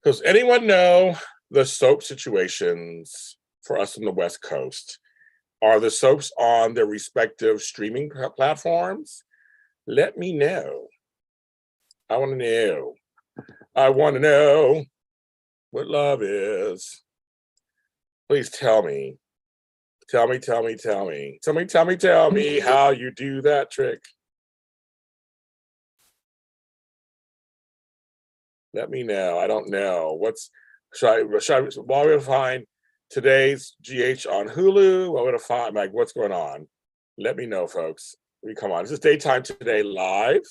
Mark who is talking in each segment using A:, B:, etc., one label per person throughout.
A: Does anyone know the soap situations for us on the West Coast? Are the soaps on their respective streaming platforms? Let me know. I want to know. I want to know what love is. Please tell me. Tell me how you do that trick. Let me know. I don't know. Should I while we find today's GH on Hulu? What would I find? Like, what's going on? Let me know, folks. Come on. This is Daytime Today Live.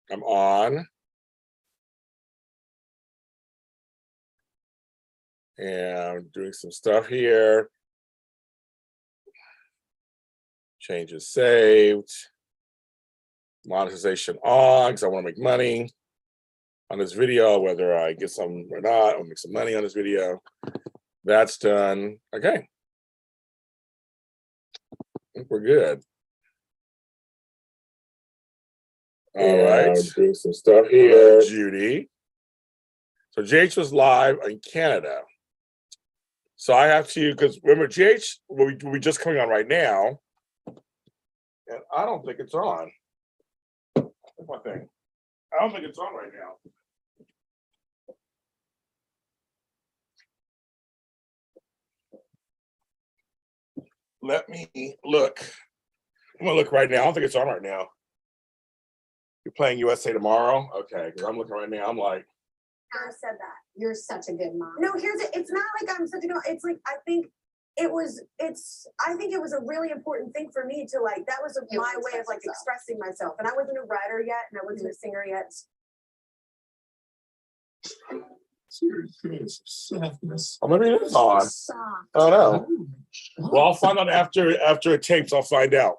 A: I'm on. And I'm doing some stuff here. Changes saved. Monetization on, because I want to make money on this video, whether I get some or not. I'll make some money on this video. That's done. Okay. I think we're good. All right. Doing some stuff here. Judy. So GH was live in Canada. So I have to, because remember, GH will be just coming on right now. And I don't think it's on. That's my thing. I don't think it's on right now. Let me look. I'm gonna look right now. I don't think it's on right now. You're playing USA tomorrow? Okay, because I'm looking right now. I'm like,
B: I said that. You're such a good mom. No, it's not like I'm such a good, it's like, I think it was a really important thing for me to like, that was my way of like expressing myself. And I wasn't a writer yet, and I wasn't a singer yet.
A: Oh, maybe it is on. I don't know. Well, I'll find out after it tapes. I'll find out.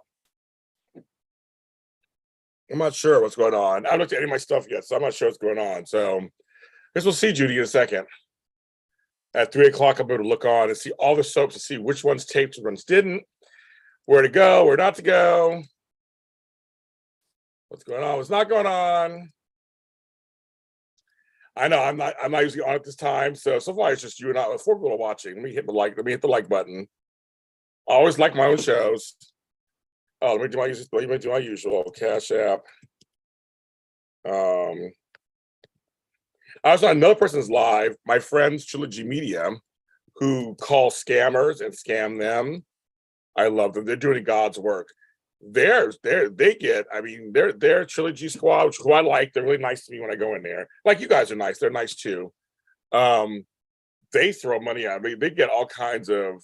A: I'm not sure what's going on. I haven't looked at any of my stuff yet, so I'm not sure what's going on. So, I guess we'll see Judy in a second. At 3 o'clock, I'll be able to look on and see all the soaps to see which ones taped, which ones didn't, where to go, where not to go, what's going on, what's not going on. I know I'm not usually on at this time, so far it's just you and I. 4 people are watching. Let me hit the like button. I always like my own shows. Oh, let me do my usual CashAPP. I was on another person's live, my friends Trilogy Media, who call scammers and scam them. I love them. They're doing God's work. Their Trilogy Squad, who I like, they're really nice to me when I go in there. Like, you guys are nice. They're nice too. They throw money at me. They get all kinds of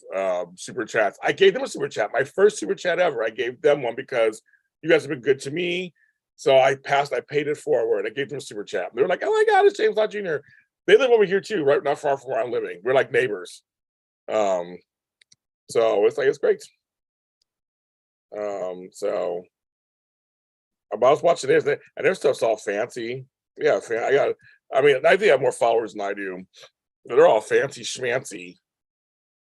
A: super chats. I gave them a super chat. My first super chat ever. I gave them one because you guys have been good to me. So I paid it forward. I gave them a super chat. They were like, oh my God, it's James Lott Jr. They live over here too, right? Not far from where I'm living. We're like neighbors. So it's great. So I was watching this, and their stuff's all fancy. Yeah, I think I have more followers than I do. They're all fancy schmancy.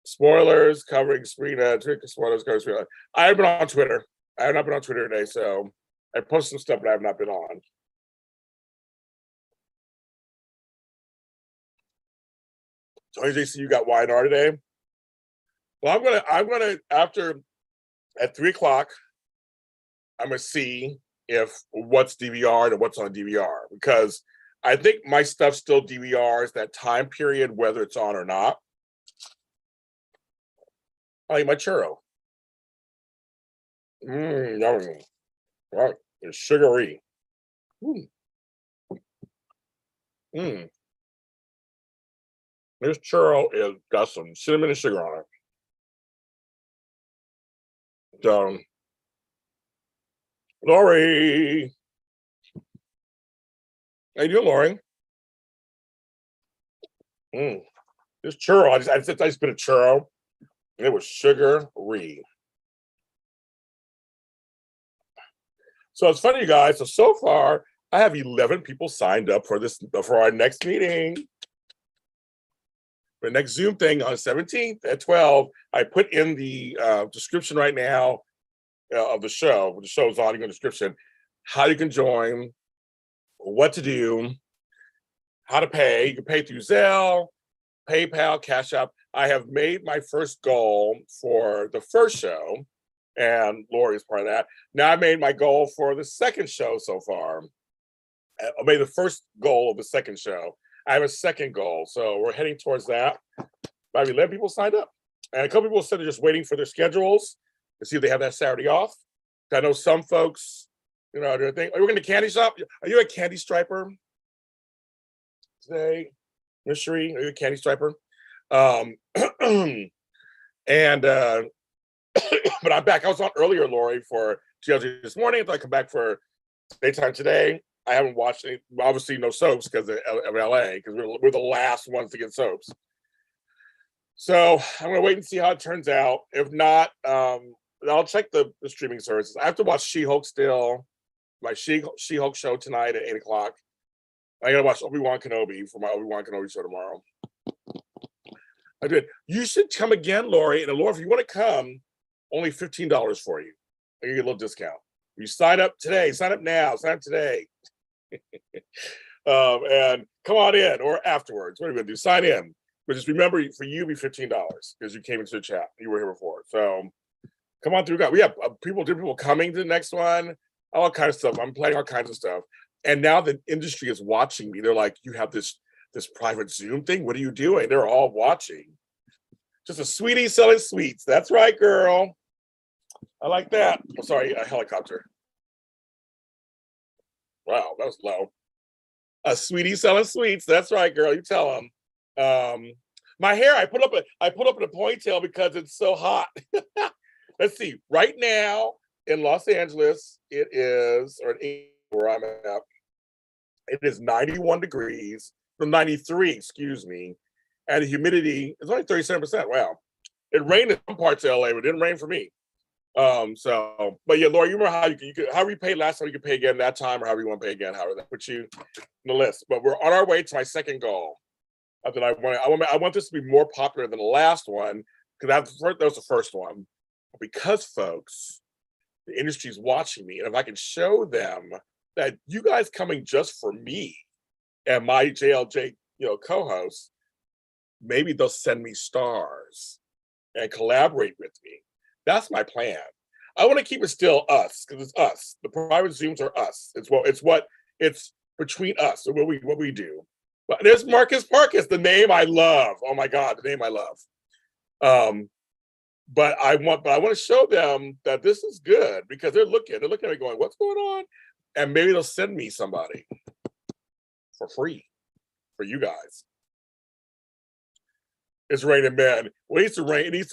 A: Spoilers covering Sprina. Spoilers covering Sprina. I haven't been on Twitter. I have not been on Twitter today, so I posted some stuff, but I have not been on. Tony JC, you got Y&R today? Well, I'm gonna at 3 o'clock, I'm gonna see if what's DVR'd and what's on DVR, because I think my stuff still DVRs that time period, whether it's on or not. I eat my churro. Yummy. Right, it's sugary. This churro is got some cinnamon and sugar on it. So, Lori. How you doing, Lori? This churro, I just bit a churro, and it was sugary. So it's funny, you guys. So far, I have 11 people signed up for our next meeting. The next Zoom thing on the 17th at 12. I put in the description right now of the show. The show's on in the description. How you can join. what to do, how to pay. You can pay through Zelle, PayPal, CashAPP. I have made my first goal for the first show, and Lori is part of that. Now I made my goal for the second show so far. I made the first goal of the second show. I have a second goal, so we're heading towards that. About 11 people signed up, and a couple people said they're just waiting for their schedules to see if they have that Saturday off. I know some folks, they're thinking, "Are you going to candy shop? Are you a candy striper today, Miss Cherie? Are you a candy striper?" And but I'm back. I was on earlier, Lori, for GLG this morning. I come back for daytime today. I haven't watched any, obviously no soaps because of LA, because we're the last ones to get soaps. So I'm gonna wait and see how it turns out. If not, I'll check the streaming services. I have to watch She-Hulk still, my She-Hulk show tonight at 8:00. I gotta watch Obi-Wan Kenobi for my Obi-Wan Kenobi show tomorrow. I did. You should come again, Lori. And Lori, if you want to come, only $15 for you. I get a little discount. You sign up today. Sign up now. Sign up today. And come on in or afterwards. What are you gonna do? Sign in. But just remember, for you, it'll be $15 because you came into the chat. You were here before. So come on through. We have people coming to the next one. All kinds of stuff. I'm playing all kinds of stuff. And now the industry is watching me. They're like, "You have this private Zoom thing. What are you doing?" They're all watching. Just a sweetie selling sweets. That's right, girl. I like that. Oh, sorry, a helicopter. Wow, that was low. A sweetie selling sweets. That's right, girl. You tell them. My hair, I put up in a ponytail because it's so hot. Let's see. Right now in Los Angeles, it is, or where I'm at, it is 91 degrees, 93, excuse me, and the humidity is only 37%. Wow. It rained in some parts of LA, but it didn't rain for me. But yeah, Laura, you remember how you could, however you paid last time, you could pay again that time, or however you want to pay again, however that puts you in the list. But we're on our way to my second goal. That I want this to be more popular than the last one, because that was the first one. Because folks, the industry's watching me, and if I can show them that you guys coming just for me and my JLJ, co-host, maybe they'll send me stars and collaborate with me. That's my plan. I want to keep it still us, because it's us. The private Zooms are us. It's between us and what we do. But there's Marcus Parkus, the name I love. Oh my God, the name I love. But I want to show them that this is good, because they're looking at me going, "What's going on?" And maybe they'll send me somebody for free for you guys. It's raining men. Well, it needs to rain. It needs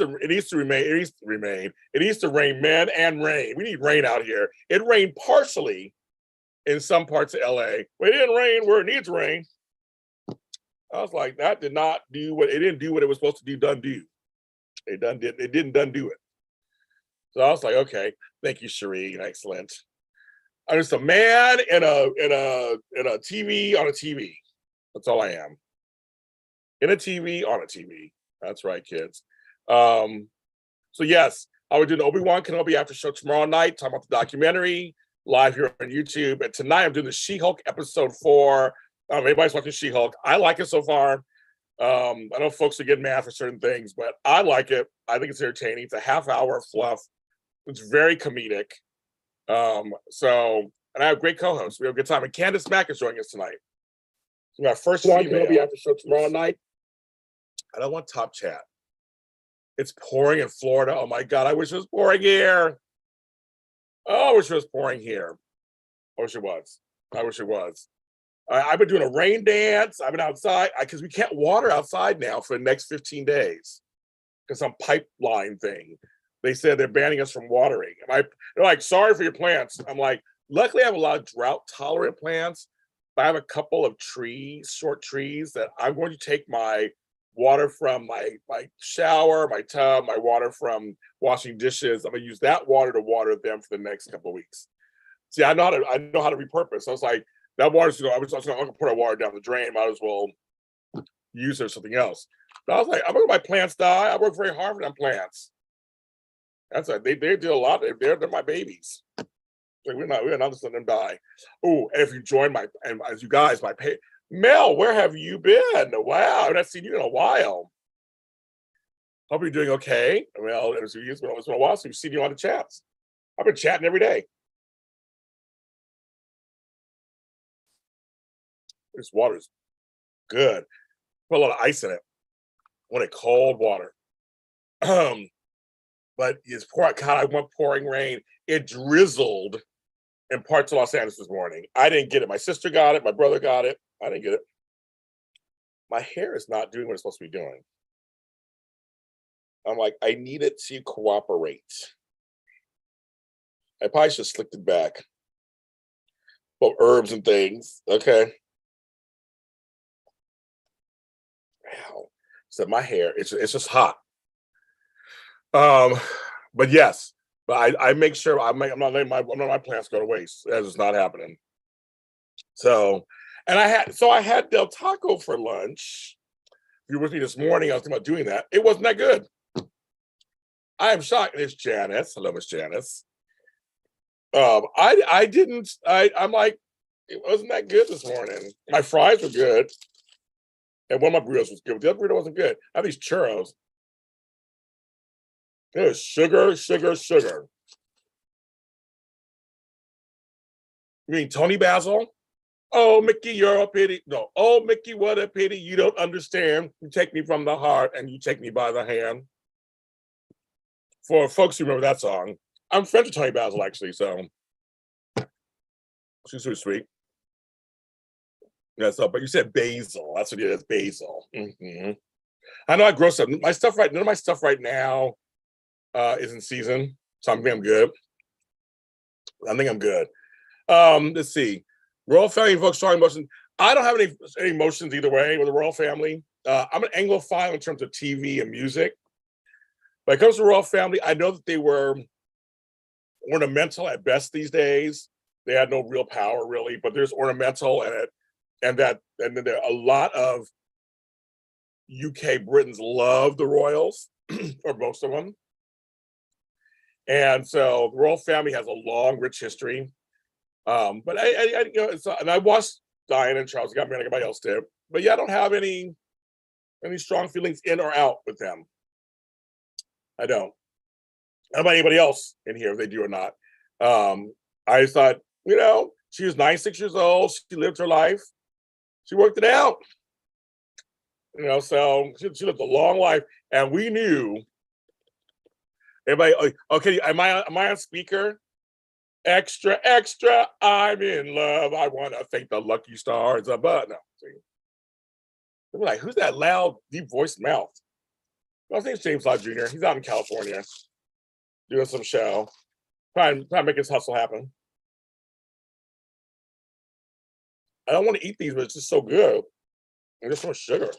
A: to rain men and rain. We need rain out here. It rained partially in some parts of LA. But it didn't rain where it needs rain. I was like, that did not do what it didn't do what it was supposed to do. It didn't do it. So I was like, okay, thank you, Cherie. Excellent. I'm just a man in a TV on a TV. That's all I am. In a TV on a TV. That's right, kids. So yes, I would do the Obi-Wan Kenobi after show tomorrow night, talking about the documentary, live here on YouTube. And tonight I'm doing the She-Hulk episode 4. Everybody's watching She-Hulk. I like it so far. I know folks are getting mad for certain things, but I like it. I think it's entertaining. It's a half hour of fluff. It's very comedic. And I have great co-hosts. We have a good time. And Candace Mack is joining us tonight. So our first female after show tomorrow night. I don't want top chat. It's pouring in Florida. Oh my God, I wish it was pouring here. Oh, I wish it was pouring here. I wish it was. I've been doing a rain dance. I've been outside because we can't water outside now for the next 15 days because some pipeline thing. They said they're banning us from watering. They're like, "Sorry for your plants." I'm like, luckily I have a lot of drought tolerant plants. But I have a couple of short trees that I'm going to take my water from my shower, my tub, my water from washing dishes. I'm gonna use that water to water them for the next couple of weeks. See, I know how to repurpose. I was like, that water's I was gonna put our water down the drain. Might as well use it or something else. But I was like, I'm gonna let my plants die. I work very hard for them plants. That's they do a lot. They're my babies. Like we're not just letting them die. Oh, if you join and as you guys, Mel, where have you been? Wow, I've not seen you in a while. Hope you're doing okay. Well, it's been a while since we've seen you on the chats. I've been chatting every day. This water's good. Put a lot of ice in it. I want it cold water. But it's pouring. God, I want pouring rain. It drizzled in parts of Los Angeles this morning. I didn't get it. My sister got it. My brother got it. I didn't get it. My hair is not doing what it's supposed to be doing. I'm like, I need it to cooperate. I probably should have slicked it back. Well, herbs and things. Okay. Wow. So my hair, it's just hot. But yes, but I make sure I'm not letting my plants go to waste. That is not happening. So, and I had Del Taco for lunch. If you were with me this morning, I was thinking about doing that. It wasn't that good. I am shocked. It's Janice. Hello, Miss Janice. I'm like, it wasn't that good this morning. My fries were good. And one of my burritos was good, but the other burrito wasn't good. I have these churros. There's sugar. You mean Tony Basil? Oh, Mickey, you're a pity. No. Oh, Mickey, what a pity. You don't understand. You take me from the heart and you take me by the hand. For folks who remember that song, I'm friends with Tony Basil, actually, so she's super sweet. Yeah, so, but you said basil. That's what it is, basil. Mm-hmm. I know I grow stuff. None of my stuff right now is in season, so I'm good. I think I'm good. Let's see. Royal family evokes strong emotions. I don't have any emotions either way with the royal family. I'm an Anglophile in terms of TV and music. When it comes to the royal family, I know that they were ornamental at best these days. They had no real power really, but there's ornamental in it, and then there are a lot of UK Britons love the royals, or most of them. And so the royal family has a long, rich history. But I and I watched Diana and Charles got married, like everybody else did. But yeah, I don't have any strong feelings in or out with them. I don't. How about anybody else in here, if they do or not? I just thought, she was 96 years old. She lived her life. She worked it out. So she lived a long life, and we knew. Everybody, okay, am I on speaker? Extra, extra, I'm in love. I want to thank the lucky stars above. No, they're like, who's that loud, deep voiced mouth? Well, his name's James Lott Jr. He's out in California doing some show. Trying to make his hustle happen. I don't want to eat these, but it's just so good. And there's so much sugar.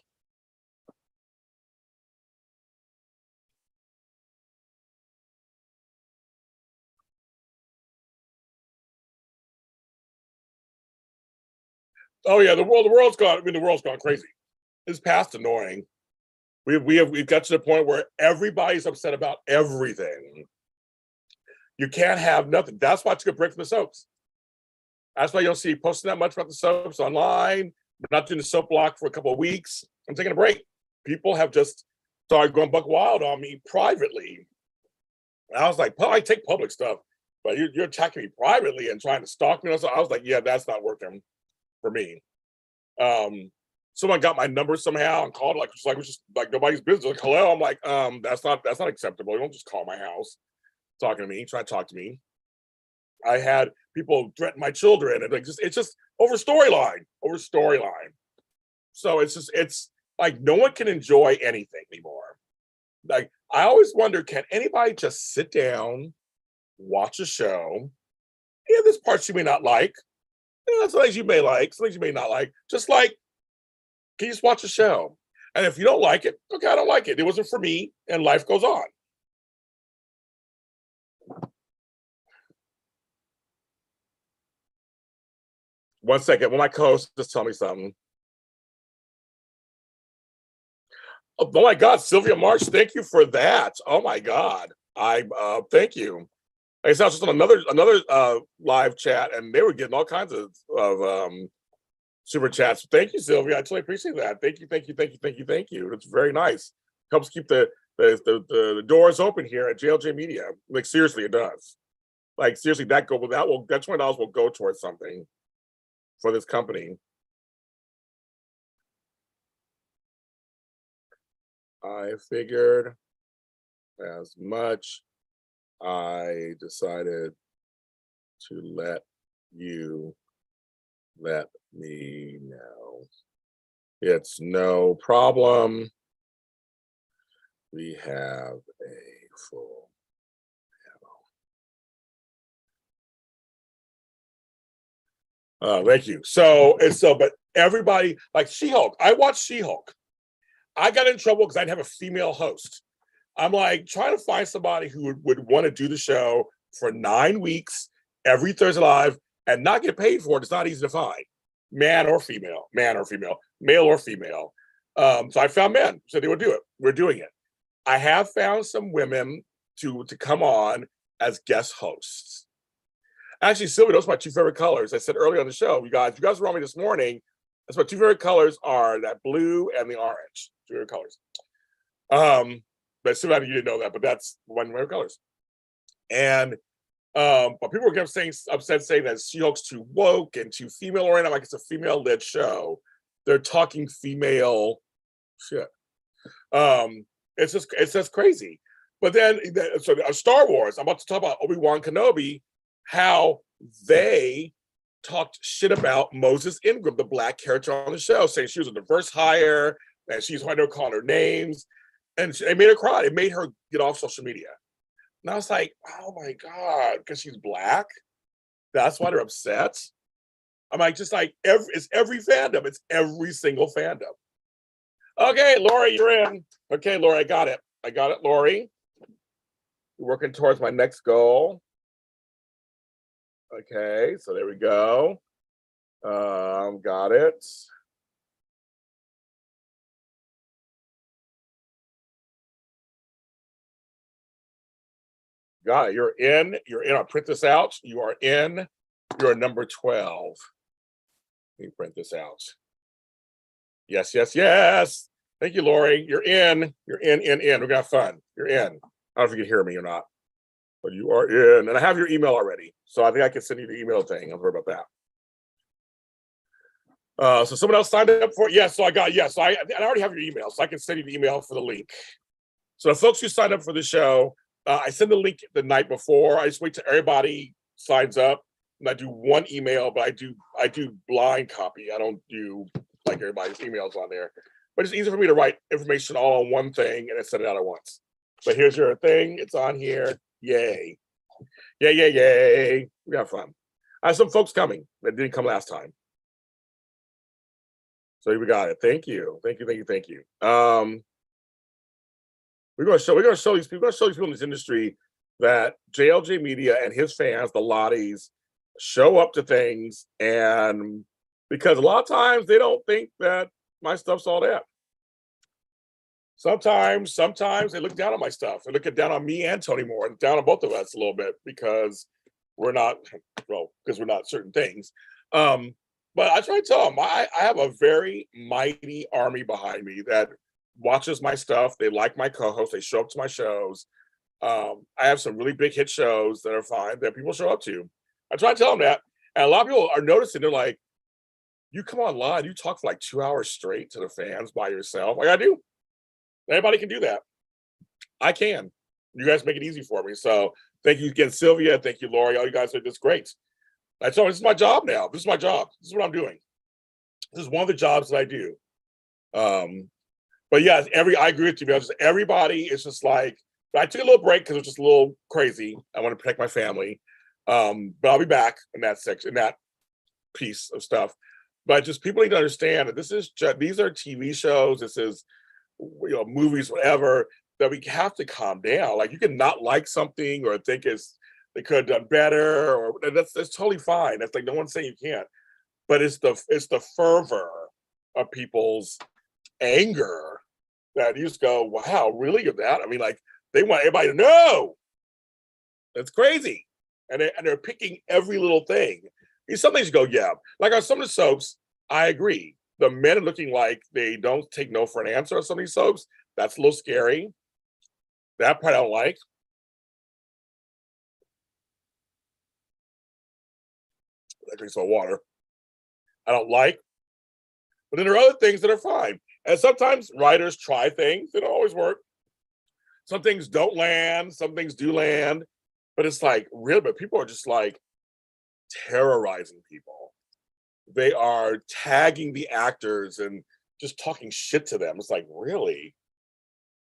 A: Oh yeah, the world's gone crazy. It's past annoying. We've got to the point where everybody's upset about everything. You can't have nothing. That's why I took a break from the soaps. That's why you don't see posting that much about the soaps online. We're not doing the soap block for a couple of weeks. I'm taking a break. People have just started going buck wild on me privately. And I was like, I take public stuff, but you're attacking me privately and trying to stalk me. So I was like, yeah, that's not working for me. Someone got my number somehow and called just like nobody's business. Like, hello, I'm like, that's not acceptable. You don't just call my house, talking to me, trying to talk to me. I had people threaten my children, and it's just over storyline. So it's like no one can enjoy anything anymore. Like I always wonder, can anybody just sit down, watch a show? Yeah, this part you may not like. Yeah, some things you may like, some things you may not like. Just like, can you just watch a show? And if you don't like it, okay, I don't like it. It wasn't for me, and life goes on. One second, will my co-host just tell me something? Oh my God, Sylvia March, thank you for that. Oh my God, thank you. I saw just on another live chat, and they were getting all kinds of super chats. Thank you, Sylvia. I totally appreciate that. Thank you. It's very nice. Helps keep the doors open here at JLJ Media. Like seriously, it does. Like seriously, that $20 will go towards something for this company. I figured as much. I decided to let me know. It's no problem. We have a full panel. Thank you. But everybody, like She-Hulk, I watched She-Hulk. I got in trouble because I didn't have a female host. I'm like trying to find somebody who would want to do the show for 9 weeks, every Thursday live, and not get paid for it. It's not easy to find, male or female. So I found men, so they would do it. We're doing it. I have found some women to come on as guest hosts. Actually, Sylvia, those are my two favorite colors. I said earlier on the show, you guys were on me this morning. That's my two favorite colors are that blue and the orange. Two favorite colors. But somebody you didn't know that, but that's one of my colors. And but people were upset saying that She-Hulk's too woke and too female oriented. Like it's a female-led show. They're talking female shit. It's just crazy. But then so Star Wars, I'm about to talk about Obi-Wan Kenobi, how they talked shit about Moses Ingram, the black character on the show, saying she was a diverse hire, and she's why they're calling her names. And it made her cry. It made her get off social media. And I was like, oh my God, because she's black? That's why they're upset? I'm like, it's every fandom. It's every single fandom. Okay, Lori, you're in. Okay, Lori, I got it, Lori. We're working towards my next goal. Okay, so there we go. Got it. Got it. You're in. I'll print this out. You are in. You're number 12. Let me print this out. Yes. Thank you, Lori. You're in. We're gonna have fun. You're in. I don't know if you can hear me or not, but you are in. And I have your email already, so I think I can send you the email thing. I'll worry about that. So someone else signed up for it. Yes. So I already have your email, so I can send you the email for the link. So the folks who signed up for the show. I send the link the night before. I just wait till everybody signs up, and I do one email. But I do blind copy. I don't do like everybody's emails on there. But it's easy for me to write information all on one thing and then send it out at once. But here's your thing. It's on here. Yay! We got fun. I have some folks coming that didn't come last time, so we got it. Thank you. We're gonna show these people in this industry that JLJ Media and his fans, the Lotties, show up to things, and because a lot of times they don't think that my stuff's all that. Sometimes they look down on my stuff. They look down on me and Tony Moore, and down on both of us a little bit because we're not certain things. But I try to tell them I have a very mighty army behind me that watches my stuff. They like my co-hosts. They show up to my shows. I have some really big hit shows that are fine that people show up to. I try to tell them that. And a lot of people are noticing, they're like, you come online, you talk for like 2 hours straight to the fans by yourself. Like I do. Anybody can do that. I can. You guys make it easy for me. So thank you again, Sylvia. Thank you, Lori. All you guys are just great. I told you, this is my job now. This is my job. This is what I'm doing. This is one of the jobs that I do. But yeah, I agree with you. Everybody is just like, I took a little break because it was just a little crazy. I want to protect my family. But I'll be back in that section, in that piece of stuff. But just people need to understand that these are TV shows. This is, movies, whatever, that we have to calm down. Like you can not like something or think they could have done better, or that's totally fine. That's like no one's saying you can't. But it's the fervor of people's anger that you just go, wow, really? Of that? I mean, like they want everybody to know. It's crazy. and they're picking every little thing. Some things you go, yeah. Like on some of the soaps, I agree. The men are looking like they don't take no for an answer on some of these soaps. That's a little scary. That part I don't like. I drink some water. I don't like. But then there are other things that are fine. And sometimes writers try things. They don't always work. Some things don't land. Some things do land. But it's like, really, but people are just like terrorizing people. They are tagging the actors and just talking shit to them. It's like, really?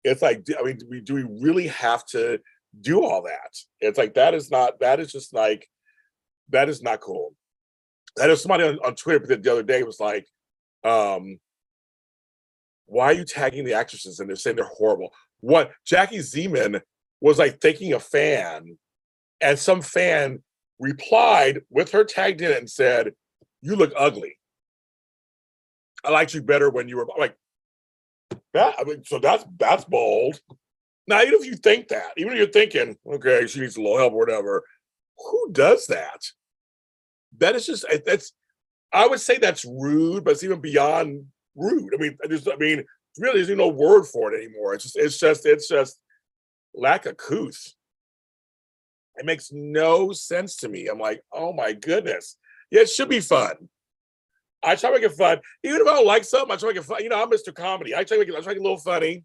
A: It's like, I mean, do we really have to do all that? It's like, that is not cool. I know somebody on Twitter the other day was like, why are you tagging the actresses and they're saying they're horrible? What Jackie Zeman was like thanking a fan, and some fan replied with her tagged in it and said, "You look ugly. I liked you better when you were like that." I mean, so that's bold. Now, even if you think that, even if you're thinking, okay, she needs a little help or whatever, who does that? That is just I would say that's rude, but it's even beyond rude. I mean, really, there's no word for it anymore. It's just lack of couth. It makes no sense to me. I'm like, oh my goodness. Yeah, it should be fun. I try to make it fun. Even if I don't like something, I try to make it fun. I'm Mr. Comedy. I try to make it a little funny.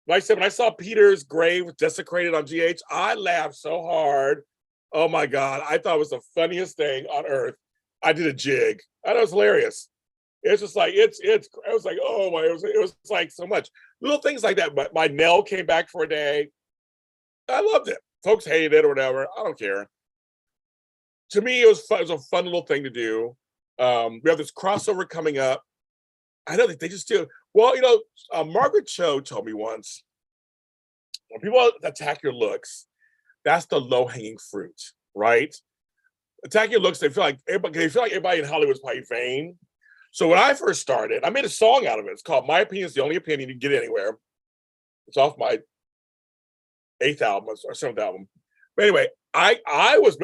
A: Like I said, when I saw Peter's grave desecrated on GH, I laughed so hard. Oh my God. I thought it was the funniest thing on earth. I did a jig. I thought it was hilarious. It's just like, I was like, oh my, it was like so much. Little things like that. But my Nell came back for a day. I loved it. Folks hated it or whatever. I don't care. To me, it was fun. It was a fun little thing to do. We have this crossover coming up. I know that they just do. Well, Margaret Cho told me once, when people attack your looks, that's the low-hanging fruit, right? Attack your looks, they feel like everybody in Hollywood's probably vain. So when I first started, I made a song out of it. It's called "My Opinion Is the Only Opinion You Can Get Anywhere." It's off my 8th album or 7th album. But anyway, I was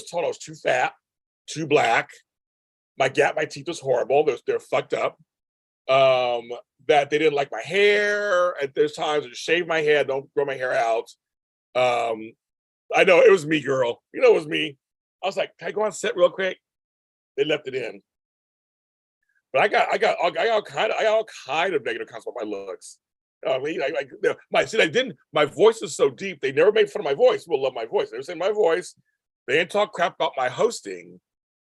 A: told I was too fat, too black. My teeth was horrible. They're fucked up. That they didn't like my hair. At there's times I just shave my head, don't grow my hair out. I know it was me, girl. It was me. I was like, can I go on set real quick? They left it in. But I got all kind of negative comments about my looks. I mean, my voice is so deep. They never made fun of my voice. People love my voice. They were saying my voice. They didn't talk crap about my hosting,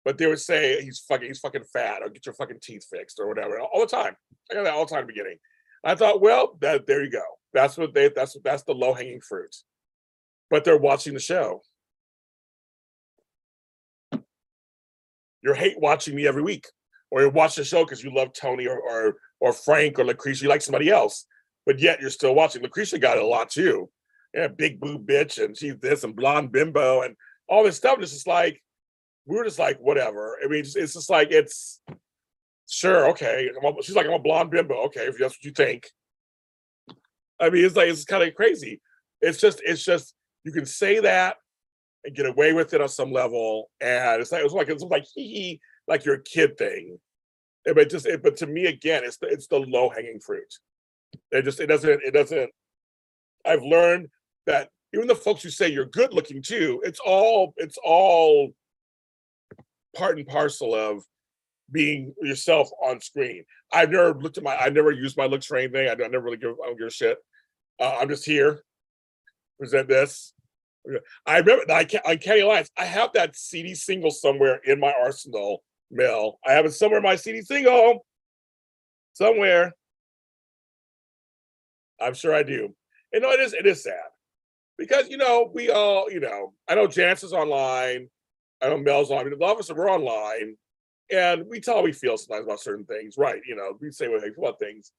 A: but they would say he's fucking fat, or get your fucking teeth fixed or whatever. All the time. I got that all the time in the beginning. I thought, well, there you go. That's the low-hanging fruit. But they're watching the show. You hate watching me every week, or you watch the show because you love Tony or Frank or Lucretia. You like somebody else, but yet you're still watching. Lucretia got it a lot too. Yeah, big boob bitch, and she's this and blonde bimbo and all this stuff. It's just like we were just like whatever. I mean, it's just like it's sure okay. She's like, I'm a blonde bimbo. Okay, if that's what you think. I mean, it's kind of crazy. It's just you can say that and get away with it on some level, and it's like hee like you're a kid thing. But to me again, it's the low hanging fruit. It doesn't. I've learned that even the folks who say you're good looking too, it's all part and parcel of being yourself on screen. I never used my looks for anything. I don't give a shit. I'm just here, present this. I remember on Candy Alliance, I have that CD single somewhere in my arsenal, Mel. I have it somewhere in my CD single. Somewhere. I'm sure I do. And no, it is sad. Because, we all, I know Janice is online. I know Mel's on. I mean, a lot of us are online. And we tell how we feel sometimes about certain things, right? We say what we feel about things.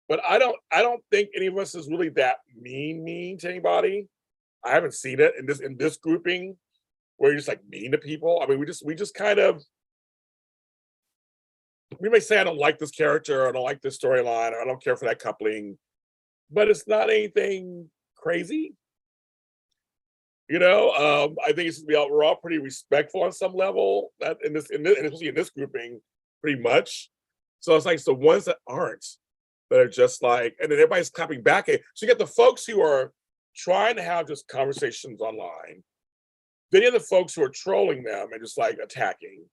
A: But I don't think any of us is really that mean to anybody. I haven't seen it in this grouping where you're just like mean to people. I mean, we just kind of, we may say I don't like this character, or I don't like this storyline, or I don't care for that coupling, but it's not anything crazy. I think we're all pretty respectful on some level that and especially in this grouping, pretty much. So it's like it's the ones that aren't that are just like, and then everybody's clapping back. So you get the folks who are trying to have just conversations online. Then you have the folks who are trolling them and just like attacking.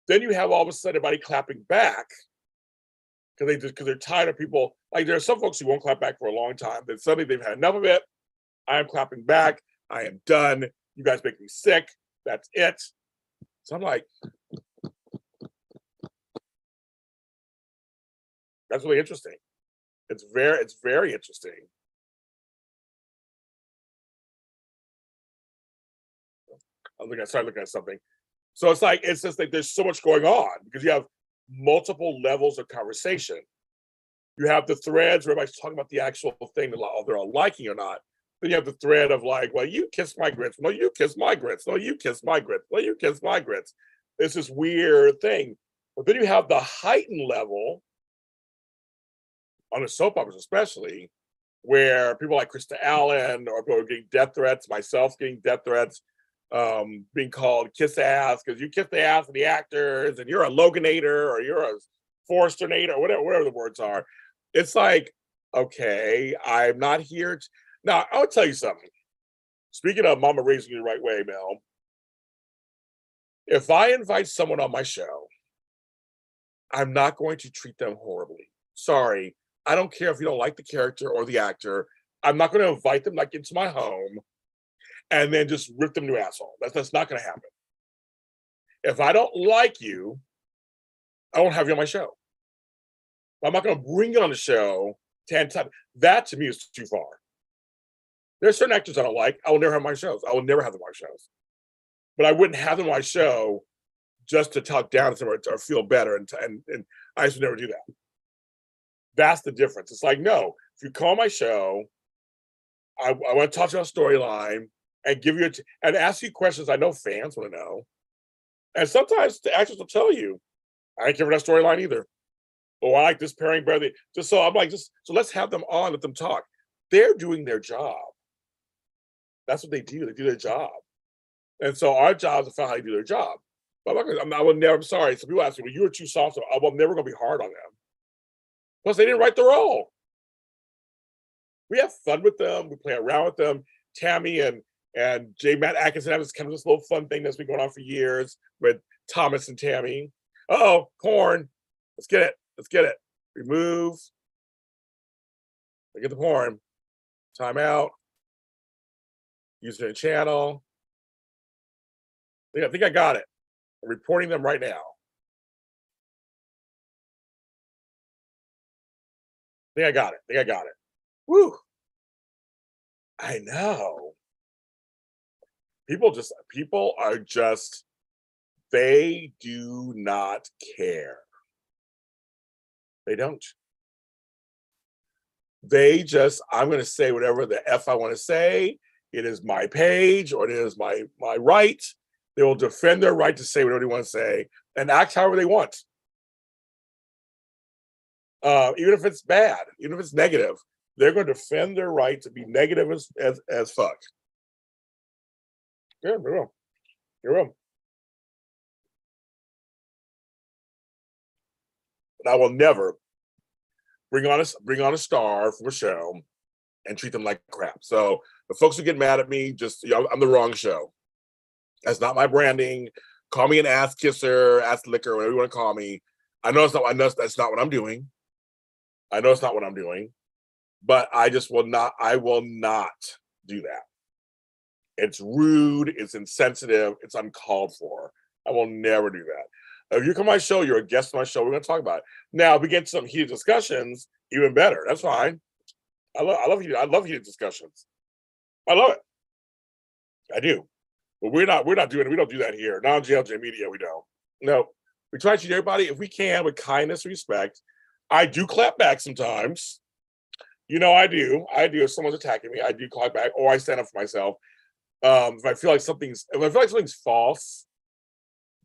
A: Then you have all of a sudden everybody clapping back because they're tired of people. Like there are some folks who won't clap back for a long time. Then suddenly they've had enough of it. I am clapping back. I am done. You guys make me sick. That's it. So I'm like, that's really interesting. It's very interesting. I started looking at something. So it's just like there's so much going on because you have multiple levels of conversation. You have the threads where everybody's talking about the actual thing that they're all liking or not. Then you have the thread of like, well, you kiss my grits. No, you kiss my grits. No, you kiss my grits. No, you kiss my grits. It's this weird thing. But then you have the heightened level on the soap operas, especially, where people like Krista Allen or people are getting death threats, myself getting death threats, being called kiss ass because you kiss the ass of the actors and you're a Loganator or you're a Forresternator or whatever the words are. It's like, okay, I'm not here. Now, I'll tell you something. Speaking of mama raising you the right way, Mel, if I invite someone on my show, I'm not going to treat them horribly. Sorry. I don't care if you don't like the character or the actor. I'm not going to invite them like into my home and then just rip them to asshole. That's not going to happen. If I don't like you, I won't have you on my show. I'm not going to bring you on the show 10 times. That to me is too far. There's certain actors I don't like. I will never have my shows. I will never have them on my shows. But I wouldn't have them on my show just to talk down to them or feel better. And I should never do that. That's the difference. It's like, no, if you call my show, I want to talk about storyline and give you and ask you questions I know fans want to know. And sometimes the actors will tell you, I ain't care for that storyline either. Oh, I like this pairing better. Just so I'm like, so let's have them on, let them talk. They're doing their job. That's what they do. They do their job. And so our job is to find how they do their job. But I'm sorry. Some people ask me, well, you were too soft. So I'm never going to be hard on them. Plus, they didn't write the role. We have fun with them. We play around with them. Tammy and J. Matt Atkinson have this kind of this little fun thing that's been going on for years with Thomas and Tammy. Uh-oh, porn. Let's get it. Let's get it. Remove. Look at the porn. Time out. User in channel. I think I got it. I'm reporting them right now. I think I got it. Woo. I know. People are just, they do not care. They don't. They just, I'm going to say whatever the F I want to say. It is my page or it is my right. They will defend their right to say whatever they want to say and act however they want. Even if it's bad, even if it's negative, they're going to defend their right to be negative as fuck. Yeah, you're wrong. You're wrong. But I will never bring on a star from a show and treat them like crap. So the folks who get mad at me, just I'm the wrong show. That's not my branding. Call me an ass kisser, ass licker, whatever you want to call me. I know that's not what I'm doing. I know it's not what I'm doing, but I will not do that. It's rude, it's insensitive, it's uncalled for. I will never do that. If you come on my show, you're a guest on my show, we're going to talk about it. Now, if we get some heated discussions, even better. That's fine. I love heated discussions. I love it. I do. But we don't do that here. Not on JLJ Media, we don't. No. We try to treat everybody, if we can, with kindness and respect. I do clap back sometimes. I do. If someone's attacking me, I do clap back, or I stand up for myself. If I feel like something's false,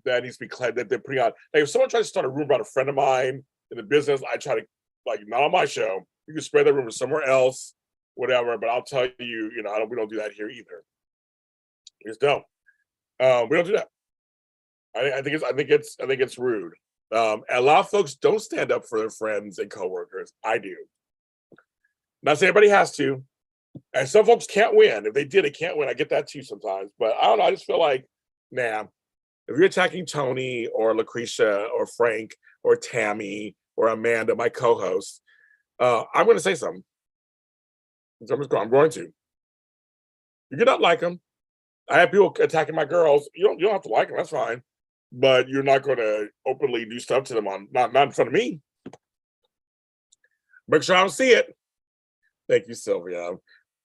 A: that needs to be that they're putting out. Like if someone tries to start a rumor about a friend of mine in the business, I try to not on my show. You can spread that rumor somewhere else, whatever. But I'll tell you, we don't do that here either. We just don't. We don't do that. I think it's rude. A lot of folks don't stand up for their friends and coworkers. I do. Not saying everybody has to. And some folks can't win. If they did, they can't win. I get that too sometimes. But I don't know. I just feel like, nah, if you're attacking Tony or Lucretia or Frank or Tammy or Amanda, my co-host, I'm going to say something. So I'm going to. You cannot like them. I have people attacking my girls. You don't have to like them. That's fine. But you're not going to openly do stuff to them on not in front of me. Make sure I don't see it. Thank you, Sylvia.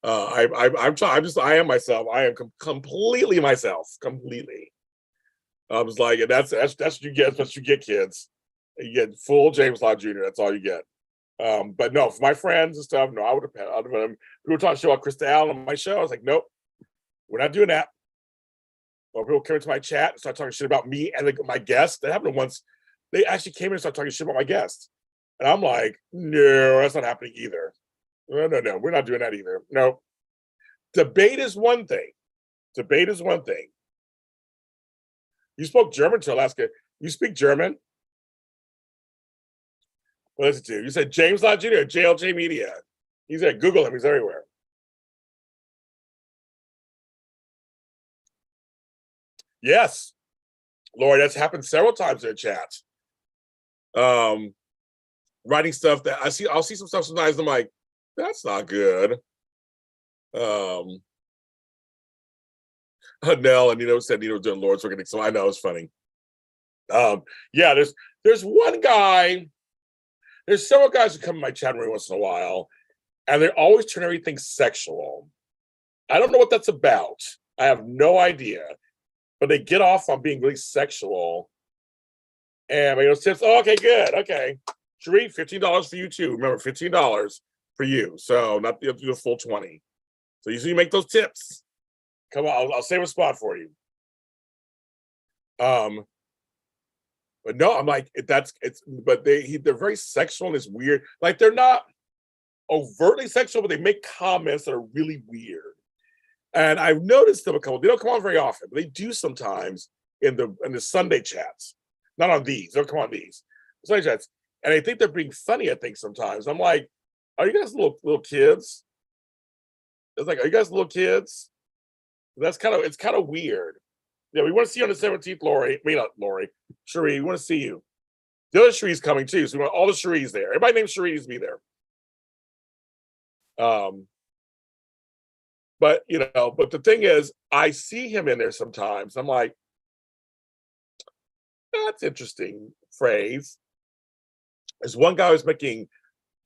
A: I am myself. I am completely myself. Completely. I was like, and that's what you get. That's what you get, kids. You get full James Lott Jr. That's all you get. But no, for my friends and stuff, no, I would have. We were talking show about Krista Allen on my show. I was like, nope, we're not doing that. Well, people came into my chat and started talking shit about me and my guest. That happened once. They actually came in and started talking shit about my guest. And I'm like, no, that's not happening either. No, we're not doing that either. No. Debate is one thing. You spoke German to Alaska. You speak German? What is it to? You said James Lott Jr., JLJ Media. He's at Google him. He's everywhere. Yes. Lori, that's happened several times in chat. Writing stuff that I'll see some stuff sometimes. I'm like, that's not good. Nell and said doing Lord's work, so I know it's funny. Yeah, there's one guy. There's several guys who come in my chat every once in a while, and they always turn everything sexual. I don't know what that's about. I have no idea, but they get off on being really sexual. And says, oh, okay, good, okay. Cherie, $15 for you too. Remember, $15 for you. So not you have to do the full 20. So you make those tips. Come on, I'll save a spot for you. But no, I'm like, but they're very sexual and it's weird. Like they're not overtly sexual, but they make comments that are really weird. And I've noticed them a couple. They don't come on very often, but they do sometimes in the Sunday chats. Not on these. They don't come on these Sunday chats. And I think they're being funny. I think sometimes I'm like, are you guys little kids? It's like, are you guys little kids? It's kind of weird. Yeah, we want to see you on the 17th, Lori. I mean, not Lori. Cherie, we want to see you. The other Cherie's coming too, so we want all the Cheries there. Everybody named Cherie needs to be there. But the thing is, I see him in there sometimes. I'm like, that's interesting phrase. There's one guy who's making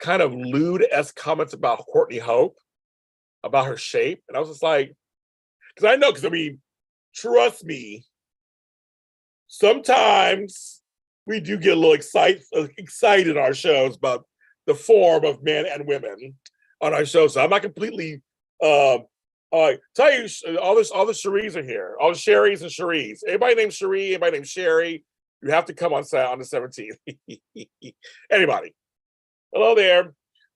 A: kind of lewd-esque comments about Courtney Hope, about her shape, and I was just like, because I mean, trust me, sometimes we do get a little excited in our shows about the form of men and women on our show. So I'm not completely tell you all the Cheries are here. All the Sherrys and Cheries. Anybody named Cherie, anybody named Sherry, you have to come on the 17th. Anybody. Hello there.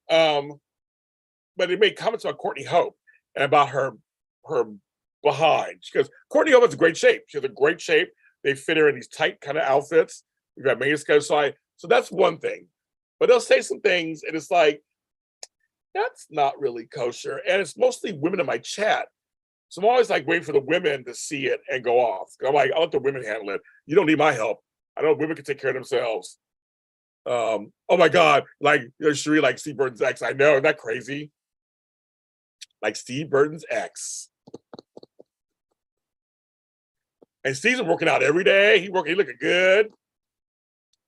A: But they made comments about Courtney Hope and about her behind. Because Courtney Hope has a great shape. She has a great shape. They fit her in these tight kind of outfits. We've got made so that's one thing. But they'll say some things, and it's like, that's not really kosher. And it's mostly women in my chat. So I'm always like waiting for the women to see it and go off. I'm like, I'll let the women handle it. You don't need my help. I know women can take care of themselves. Oh my God, like Cherie, like Steve Burton's ex. I know, isn't that crazy? Like Steve Burton's ex. And Steve's working out every day. He looking good.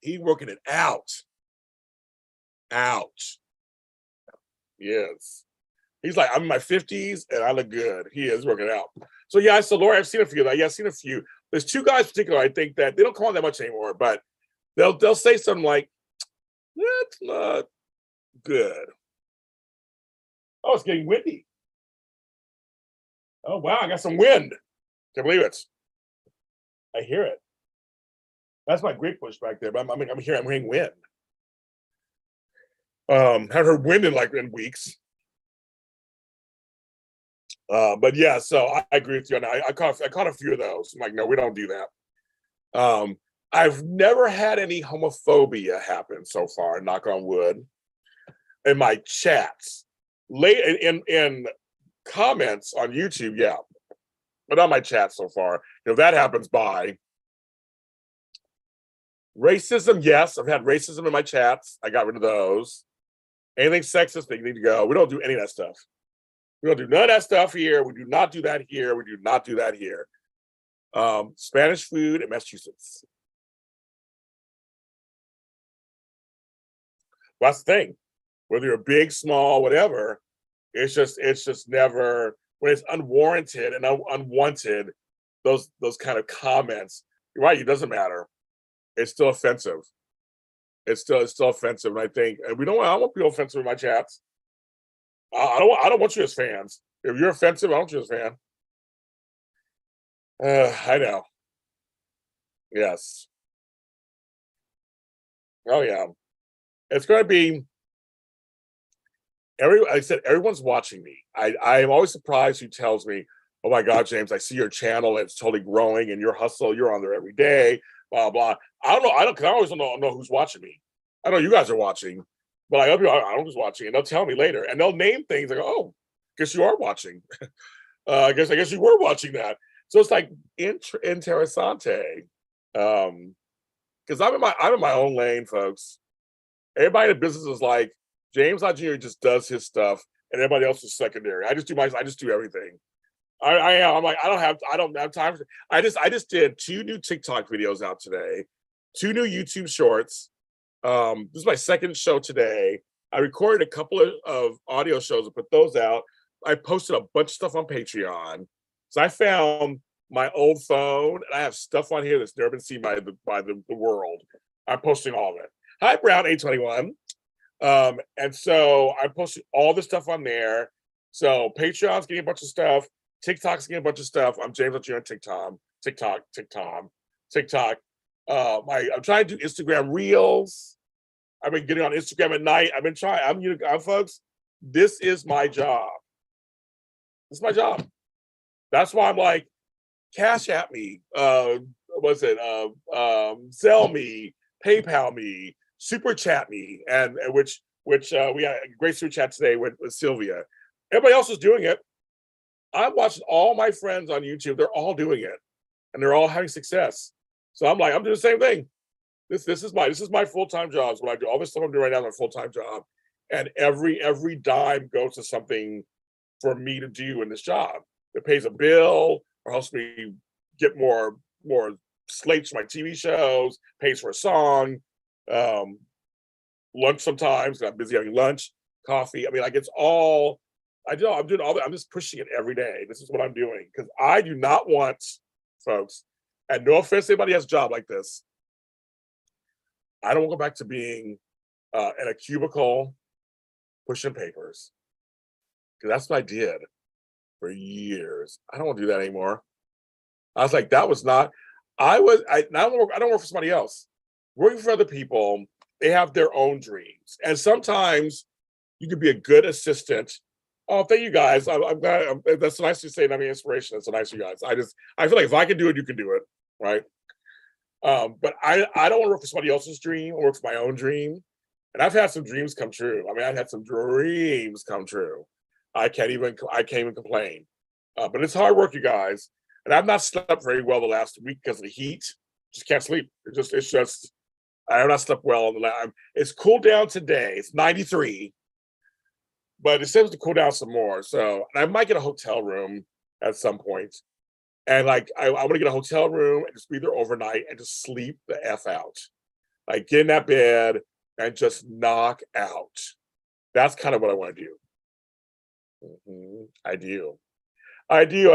A: He working it out. Ouch. Yes. He's like, I'm in my 50s and I look good. He is working out. So yeah, so Laura, I've seen a few of that. Yeah, I've seen a few. There's two guys in particular, I think that they don't come on that much anymore, but they'll say something like, that's not good. Oh, it's getting windy. Oh wow, I got some wind. Can't believe it. I hear it. That's my grape bush back there, but I'm hearing wind. Haven't heard wind in weeks. But yeah, so I agree with you. And I caught a few of those. I'm like, no, we don't do that. I've never had any homophobia happen so far, knock on wood, in my chats. Late in comments on YouTube, yeah. But not my chat so far. That happens by racism. Yes, I've had racism in my chats. I got rid of those. Anything sexist, they need to go. We don't do any of that stuff. We don't do none of that stuff here. We do not do that here. We do not do that here. Spanish food in Massachusetts. Well, that's the thing. Whether you're big, small, whatever, it's just never, when it's unwarranted and unwanted, those kind of comments, you're right, it doesn't matter. It's still offensive. It's still offensive. And I think, and I don't want people offensive in my chats. I don't want you as fans. If you're offensive, I don't want you as a fan. I know. Yes. Oh yeah. It's going to be I said everyone's watching me. I am always surprised who tells me, "Oh my God, James, I see your channel. It's totally growing, and your hustle. You're on there every day." Blah blah. I don't know. Cause I always don't know who's watching me. I know you guys are watching, but I don't know who's watching, and they'll tell me later, and they'll name things. I go, "Oh, guess you are watching." I guess you were watching that. So it's like interessante. Because I'm in my own lane, folks. Everybody in the business is like, James Lott Jr. just does his stuff, and everybody else is secondary. I just do everything. I'm like, I don't have time for. I just did 2 new TikTok videos out today, 2 new YouTube shorts. This is my second show today. I recorded a couple of audio shows and put those out. I posted a bunch of stuff on Patreon. So I found my old phone, and I have stuff on here that's never been seen by the world. I'm posting all of it. Hi, Brown 821. And so I posted all this stuff on there. So Patreon's getting a bunch of stuff. TikTok's getting a bunch of stuff. I'm James Lott Jr. on TikTok. I'm trying to do Instagram Reels. I've been getting on Instagram at night. I've been trying. Folks, this is my job. This is my job. That's why I'm like, CashAPP me. Zelle me, PayPal me, Super Chat me, and which we had a great Super Chat today with Sylvia. Everybody else is doing it. I'm watching all my friends on YouTube. They're all doing it, and they're all having success. So I'm like, I'm doing the same thing. This is my full-time job. So when I do all this stuff I'm doing right now, my full-time job, and every dime goes to something for me to do in this job. It pays a bill or helps me get more slates for my TV shows, pays for a song, lunch sometimes. I'm busy having lunch, coffee. I mean, like it's all. I'm doing all that. I'm just pushing it every day. This is what I'm doing because I do not want, folks, and no offense to anybody who has a job like this. I don't want to go back to being in a cubicle pushing papers because that's what I did for years. I don't want to do that anymore. I was like, that was not. I don't work for somebody else. Working for other people, they have their own dreams, and sometimes you can be a good assistant. Oh, thank you guys. I'm glad. That's nice to say. I mean, inspiration. That's so nice, you guys. I feel like if I can do it, you can do it, right? But I don't want to work for somebody else's dream. I work for my own dream, and I've had some dreams come true. I mean, I've had some dreams come true. I can't even complain. But it's hard work, you guys. And I've not slept very well the last week because of the heat. Just can't sleep. It's just I have not slept well. It's cooled down today. It's 93, but it seems to cool down some more. So I might get a hotel room at some point. And like I want to get a hotel room and just be there overnight and just sleep the F out. Like get in that bed and just knock out. That's kind of what I want to do. I do. I do.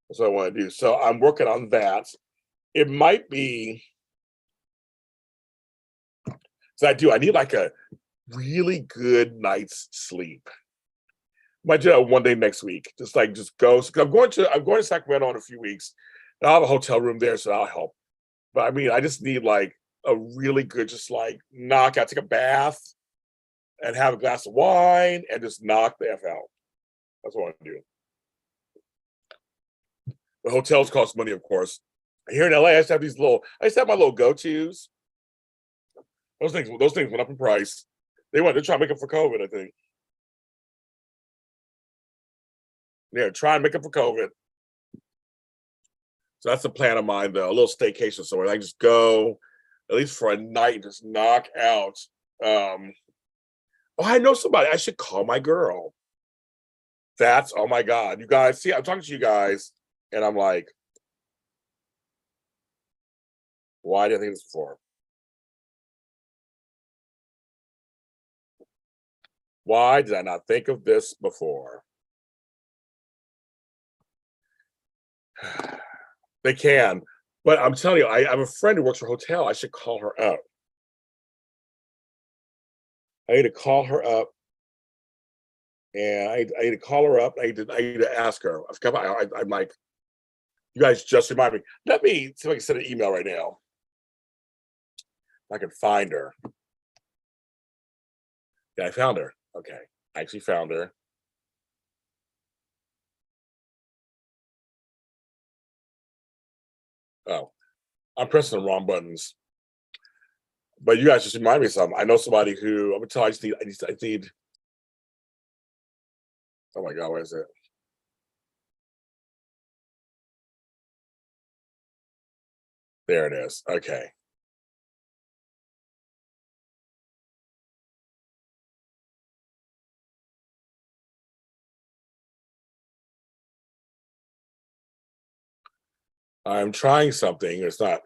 A: That's what I want to do. So I'm working on that. It might be. So I need like a really good night's sleep. Might do that one day next week. Just go. So I'm going to Sacramento in a few weeks. And I'll have a hotel room there, so that'll help. But I mean, I just need like a really good, just like knock out, take a bath, and have a glass of wine and just knock the F out. That's what I want to do. The hotels cost money, of course. Here in LA, I used to have my little go-tos. Those things went up in price. They're trying to make up for COVID, I think. Yeah, try and make up for COVID. So that's the plan of mine, though. A little staycation somewhere. I just go, at least for a night, and just knock out. I know somebody. I should call my girl. Oh my God. You guys, see, I'm talking to you guys, and I'm like, why did I think this before? Why did I not think of this before? They can, but I'm telling you, I have a friend who works for a hotel. I should call her up. I need to call her up, and I need to call her up. I need to ask her. I'm like, you guys just remind me. Let me see if I can send an email right now. If I can find her. Yeah, I found her. Okay, I actually found her. Oh, I'm pressing the wrong buttons. But you guys just remind me of something. I know somebody who I'm gonna tell. I need. Oh my God, where is it? There it is. Okay. I'm trying something. It's not.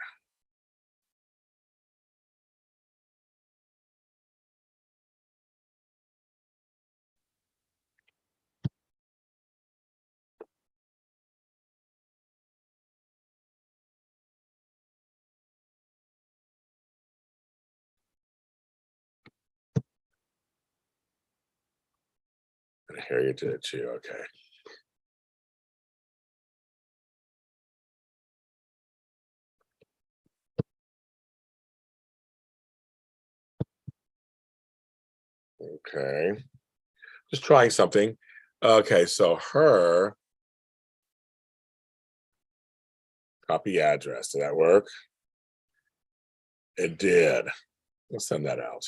A: Harriet did it too. Okay. Okay. Just trying something. Okay, so her copy address. Did that work? It did. Let's send that out.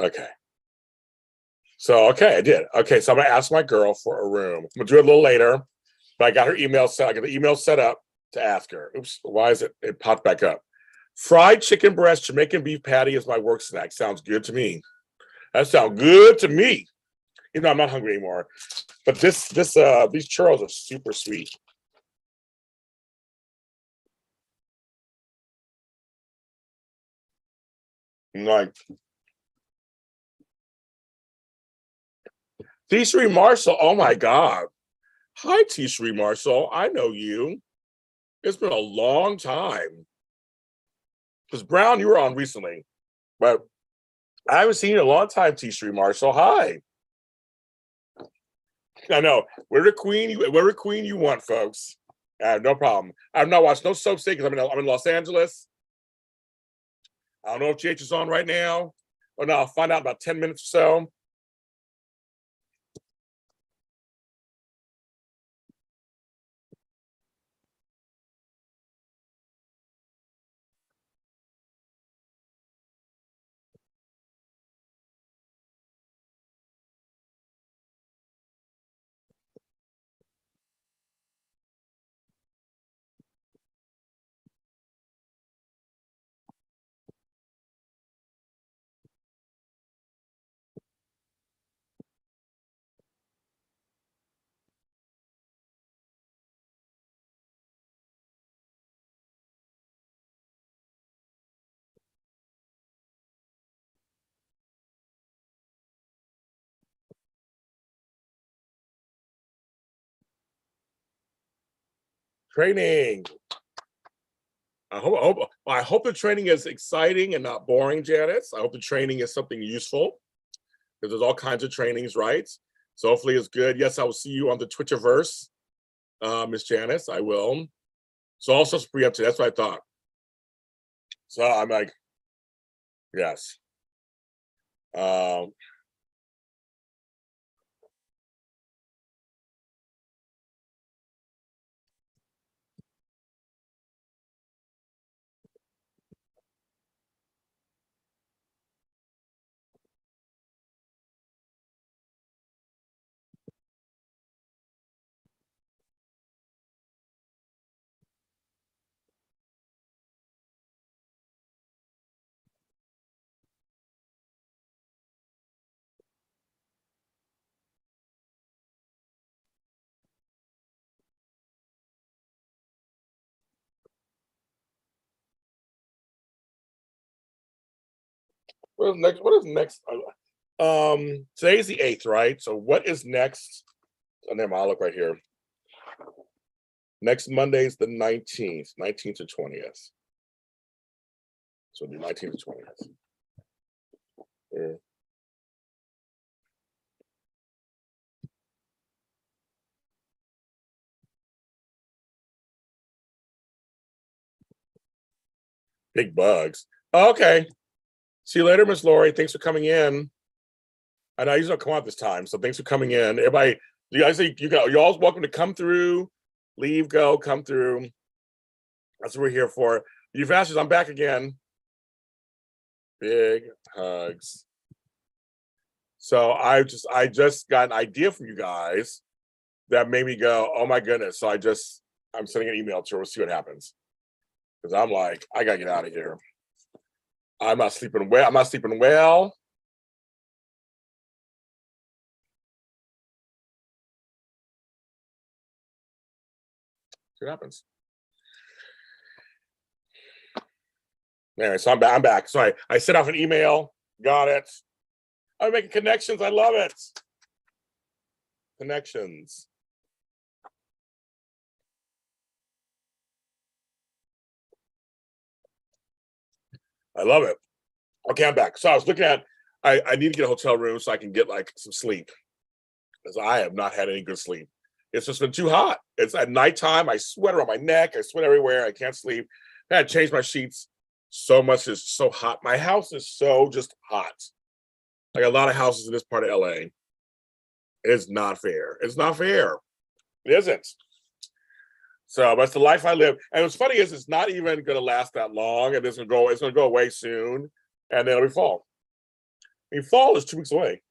A: Okay. So okay, I did. Okay, so I'm gonna ask my girl for a room. I'm gonna do it a little later, but I got her email set. I got the email set up to ask her. Oops, why is it? It popped back up. Fried chicken breast, Jamaican beef patty is my work snack. Sounds good to me. That sounds good to me. You know, I'm not hungry anymore. But these churros are super sweet. Like T. Marshall. Oh my God. Hi, T. Marshall. I know you. It's been a long time. Because Brown, you were on recently, but I haven't seen you in a long time, T. Marshall. Hi. I know. We're the queen you want, folks. I have no problem. I've not watched no soap because I'm in Los Angeles. I don't know if GH is on right now. Or no, I'll find out in about 10 minutes or so. Training. I hope the training is exciting and not boring, Janice. I hope the training is something useful because there's all kinds of trainings, right? So hopefully it's good. Yes, I will see you on the Twitterverse, Miss Janice. I will. So also it's preempted. That's what I thought. So I'm like, yes. Um, what is next? Today's the 8th, right? So what is next? Oh, never mind, I'll look right here. Next Monday is the 19th, 19th to 20th. So the 19th to 20th. Yeah. Big bugs. Okay. See you later, Miss Lori. Thanks for coming in. I know you don't come out this time, so thanks for coming in. Everybody, you guys, you're always welcome to come through, leave, go, come through. That's what we're here for. You fasters, I'm back again. Big hugs. So I just got an idea from you guys that made me go, oh my goodness. So I'm sending an email to her. We'll see what happens. Because I'm like, I gotta get out of here. I'm not sleeping well. See what happens. Anyway, so I'm back. Sorry, I sent off an email. Got it. I'm making connections. I love it. Connections. I love it. Okay, I'm back. So I was looking at, I need to get a hotel room so I can get like some sleep. Because I have not had any good sleep. It's just been too hot. It's at nighttime. I sweat around my neck. I sweat everywhere. I can't sleep. I had to change my sheets. So much is so hot. My house is so just hot. Like a lot of houses in this part of LA. It's not fair. It's not fair. It isn't. So that's the life I live. And what's funny is it's not even gonna last that long, and it's gonna go away soon, and then it'll be fall. I mean, fall is 2 weeks away.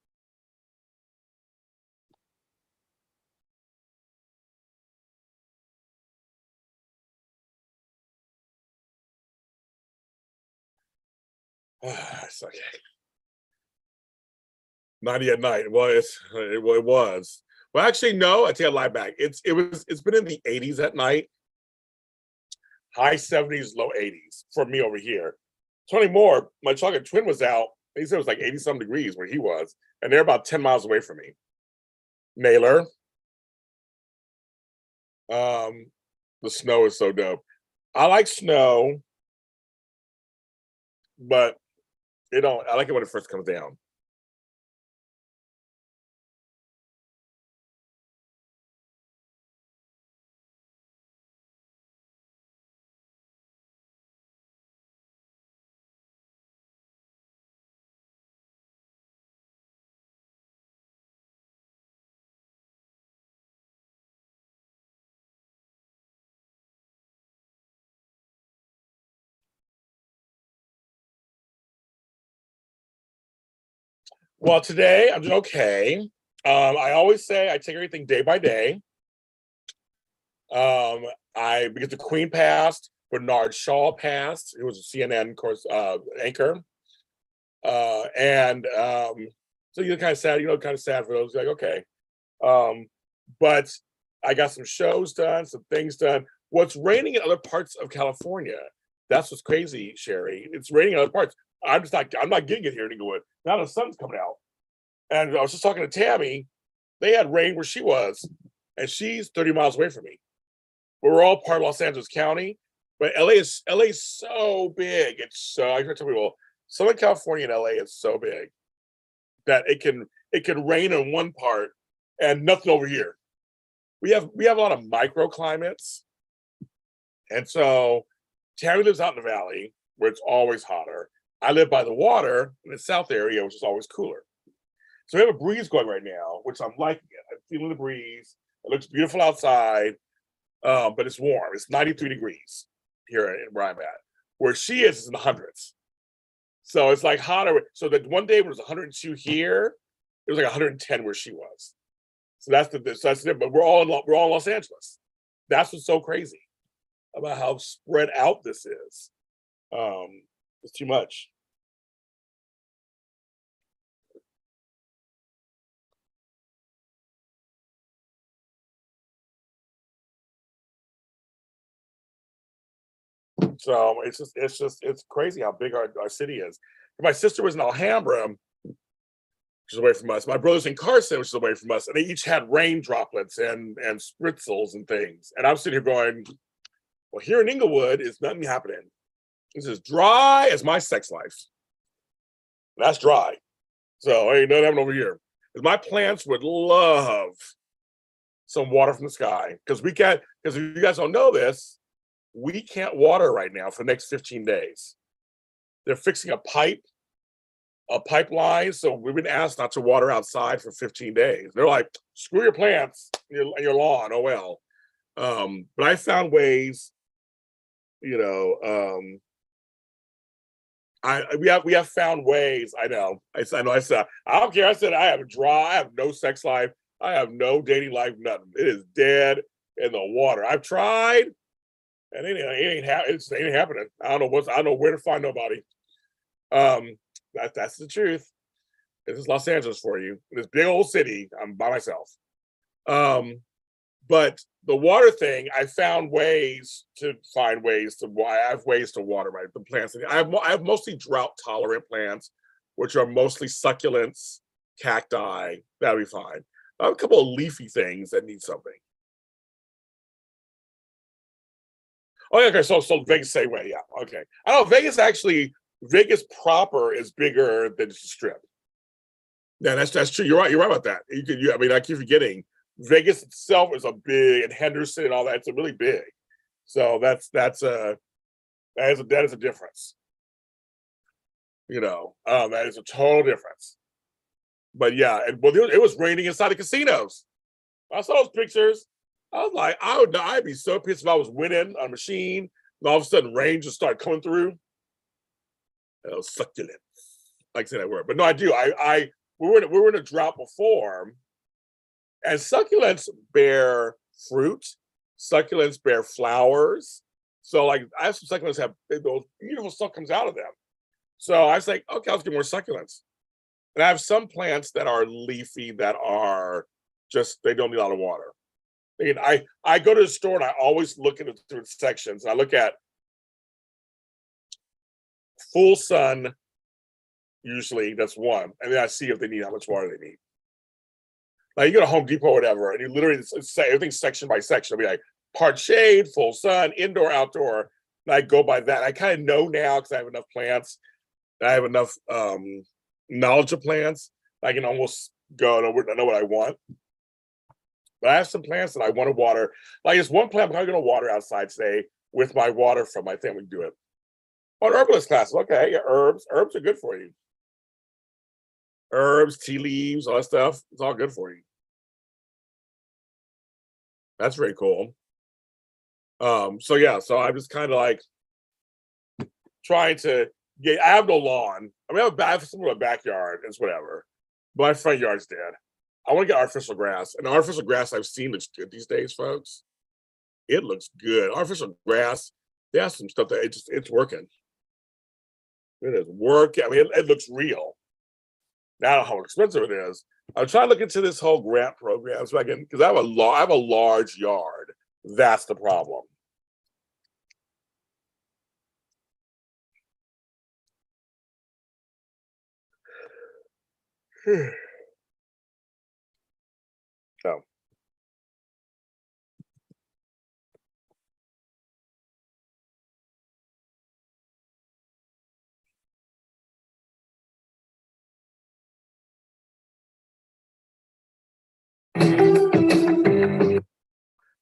A: It's okay. 90 at night. Well, it was. Well, actually, no. I take a lie back. It's been in the 80s at night, high 70s, low 80s for me over here. Tony Moore, my chocolate twin, was out. He said it was like 80 some degrees where he was, and they're about 10 miles away from me. Naylor. The snow is so dope. I like snow, but I like it when it first comes down. Well, today I'm doing okay. I always say I take everything day by day. Because the Queen passed, Bernard Shaw passed. It was a CNN, of course, anchor. And so you're kind of sad, kind of sad for those. Like, okay. But I got some shows done, some things done. What's raining in other parts of California? That's what's crazy, Sherry. It's raining in other parts. I'm not getting it here in Inglewood. Now the sun's coming out. And I was just talking to Tammy. They had rain where she was, and she's 30 miles away from me. But we're all part of Los Angeles County. But LA is so big. It's so I tell people, Southern California and LA is so big that it can rain in one part and nothing over here. We have a lot of microclimates. And so Tammy lives out in the valley where it's always hotter. I live by the water in the south area, which is always cooler. So we have a breeze going right now, which I'm liking it. I'm feeling the breeze. It looks beautiful outside, but it's warm. It's 93 degrees here where I'm at. Where she is in the hundreds. So it's like hotter. So that one day when it was 102 here, it was like 110 where she was. So that's it. But we're all in Los Angeles. That's what's so crazy about how spread out this is. It's too much. So it's crazy how big our city is. My sister was in Alhambra, which is away from us. My brother's in Carson, which is away from us, and they each had rain droplets and spritzels and things. And I'm sitting here going, well, here in Inglewood is nothing happening. It's as dry as my sex life. That's dry. So ain't nothing happening over here. Because my plants would love some water from the sky. Because if you guys don't know this, we can't water right now for the next 15 days. They're fixing a pipeline. So we've been asked not to water outside for 15 days. They're like, screw your plants and your lawn. Oh, well. But I found ways, we have found ways. I know. I said, I don't care. I said, I have no sex life. I have no dating life, nothing. It is dead in the water. I've tried. And it ain't happening. I don't know where to find nobody. That's the truth. This is Los Angeles for you. This big old city. I'm by myself. But the water thing, I found ways to water the plants. I have mostly drought tolerant plants, which are mostly succulents, cacti. That'll be fine. I have a couple of leafy things that need something. Oh, yeah, okay. So Vegas, same way, yeah. Okay. I know Vegas proper is bigger than the Strip. Yeah, that's true. You're right. You're right about that. I keep forgetting. Vegas itself is a big, and Henderson and all that. It's a really big. So that is a difference. That is a total difference. But yeah, it was raining inside the casinos. I saw those pictures. I was like, I'd be so pissed if I was winning on a machine, and all of a sudden rain just started coming through. It was succulent. Like I said that word. But no, I do. We were in a drought before, and succulents bear fruit. Succulents bear flowers. So like I have some succulents have those beautiful stuff comes out of them. So I was like, okay, let's get more succulents. And I have some plants that are leafy that are just they don't need a lot of water. I go to the store and I always look at the sections. And I look at full sun, usually that's one, and then I see if they need how much water they need. Like you go to Home Depot or whatever, and you literally say everything's section by section. It'll be like part shade, full sun, indoor, outdoor. And I go by that. I kind of know now because I have enough plants. I have enough knowledge of plants. I can almost go. I know what I want. But I have some plants that I want to water. Like there's one plant I'm probably going to water outside today with my water from my thing. We can do it. On herbalist classes, okay, yeah, herbs are good for you. Herbs, tea leaves, all that stuff, it's all good for you. That's very cool. So yeah, so I'm just kind of like trying to get. I have no lawn. I have some of a backyard. It's whatever. But my front yard's dead. I want to get artificial grass, and the artificial grass I've seen looks good these days, folks. It looks good. Artificial grass. They have some stuff that it's working. It is working. It looks real. Now I don't know how expensive it is. I'm trying to look into this whole grant program so I can, because I have a large yard. That's the problem. So.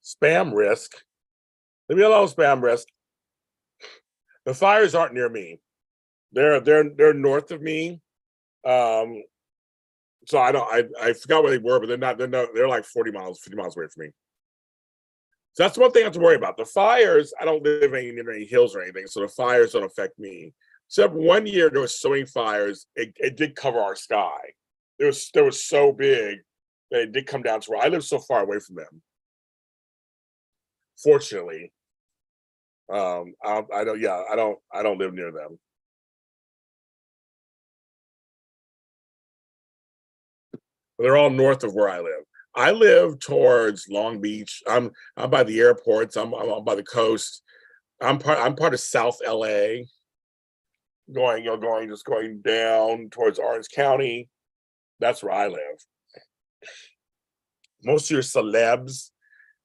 A: Spam risk. Leave me alone, spam risk. The fires aren't near me. They're north of me. So I forgot where they were, but they're like 40 miles, 50 miles away from me. So that's one thing I have to worry about. The fires, I don't live near any hills or anything, so the fires don't affect me. Except one year there was so many fires, it did cover our sky. There was so big that it did come down to where I live so far away from them. Fortunately, I don't live near them. They're all north of where I live. I live towards Long Beach. I'm by the airports. I'm by the coast. I'm part of South LA. Going down towards Orange County. That's where I live. Most of your celebs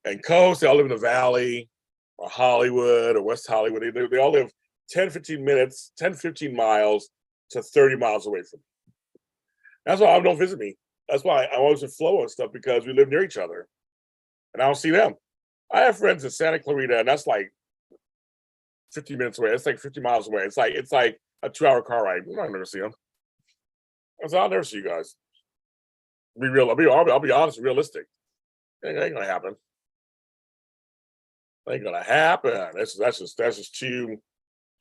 A: and coast, they all live in the Valley or Hollywood or West Hollywood. They all live 10, 15 minutes, 10, 15 miles to 30 miles away from me. That's why I don't visit me. That's why I always in Flow and stuff, because we live near each other and I don't see them. I have friends in Santa Clarita, and that's like 50 minutes away. It's like 50 miles away. It's like a 2-hour car ride. I'm not gonna see them. I'll never see you guys. Be real. I'll be honest and realistic. It ain't gonna happen. It ain't gonna happen. That's just too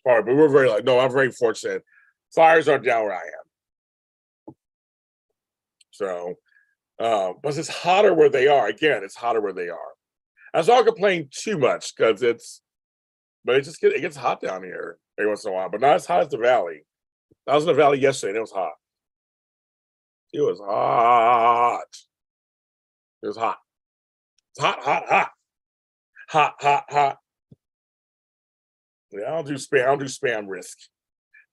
A: far. But we're very I'm very fortunate. Fires aren't down where I am. So, but it's hotter where they are. Again, it's hotter where they are. I don't complain too much because it gets hot down here every once in a while, but not as hot as the Valley. I was in the Valley yesterday and it was hot. It was hot. It was hot. It's hot, hot, hot. Hot, hot, hot. Yeah, I don't do spam risk.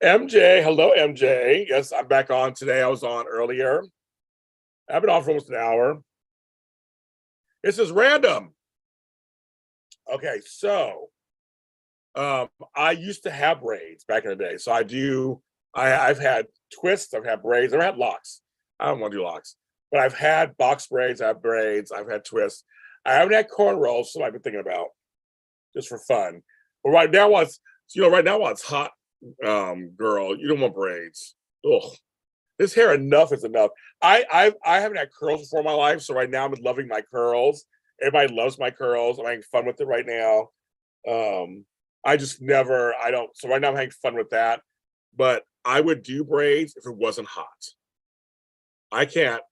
A: MJ, hello, MJ. Yes, I'm back on today. I was on earlier. I've been on for almost an hour. This is random. Okay, so I used to have braids back in the day. So I've had twists, I've had braids, I've had locks. I don't want to do locks, but I've had box braids, I have braids, I've had twists. I haven't had cornrows, so I've been thinking about just for fun. But right now, while it's hot, girl, you don't want braids. Ugh. This hair enough is enough. I haven't had curls before in my life, so right now I'm loving my curls. Everybody loves my curls. I'm having fun with it right now. So right now I'm having fun with that. But I would do braids if it wasn't hot. I can't.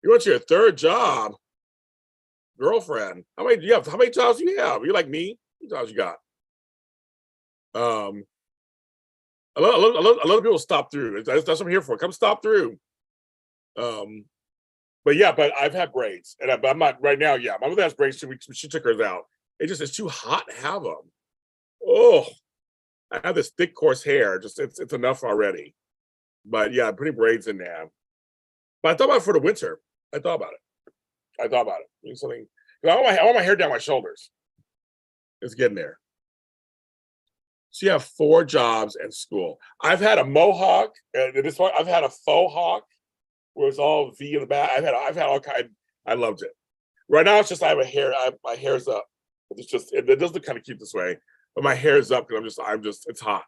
A: You went to your third job, girlfriend. How many jobs do you have? You like me? How many jobs you got? A lot of people stop through. That's what I'm here for. Come stop through. But I've had braids, and I'm not right now. Yeah, my mother has braids too. She took hers out. It's too hot to have them. Oh, I have this thick, coarse hair. It's enough already. But yeah, I'm putting braids in now. But I thought about it for the winter. I thought about it. Doing something. I want my hair down my shoulders. It's getting there. So you have 4 jobs and school. I've had a mohawk. This one, I've had a faux hawk, where it's all V in the back. I've had all kind. I loved it. Right now, it's just I have a hair. My hair's up. It doesn't kind of keep this way, but my hair's up because it's hot.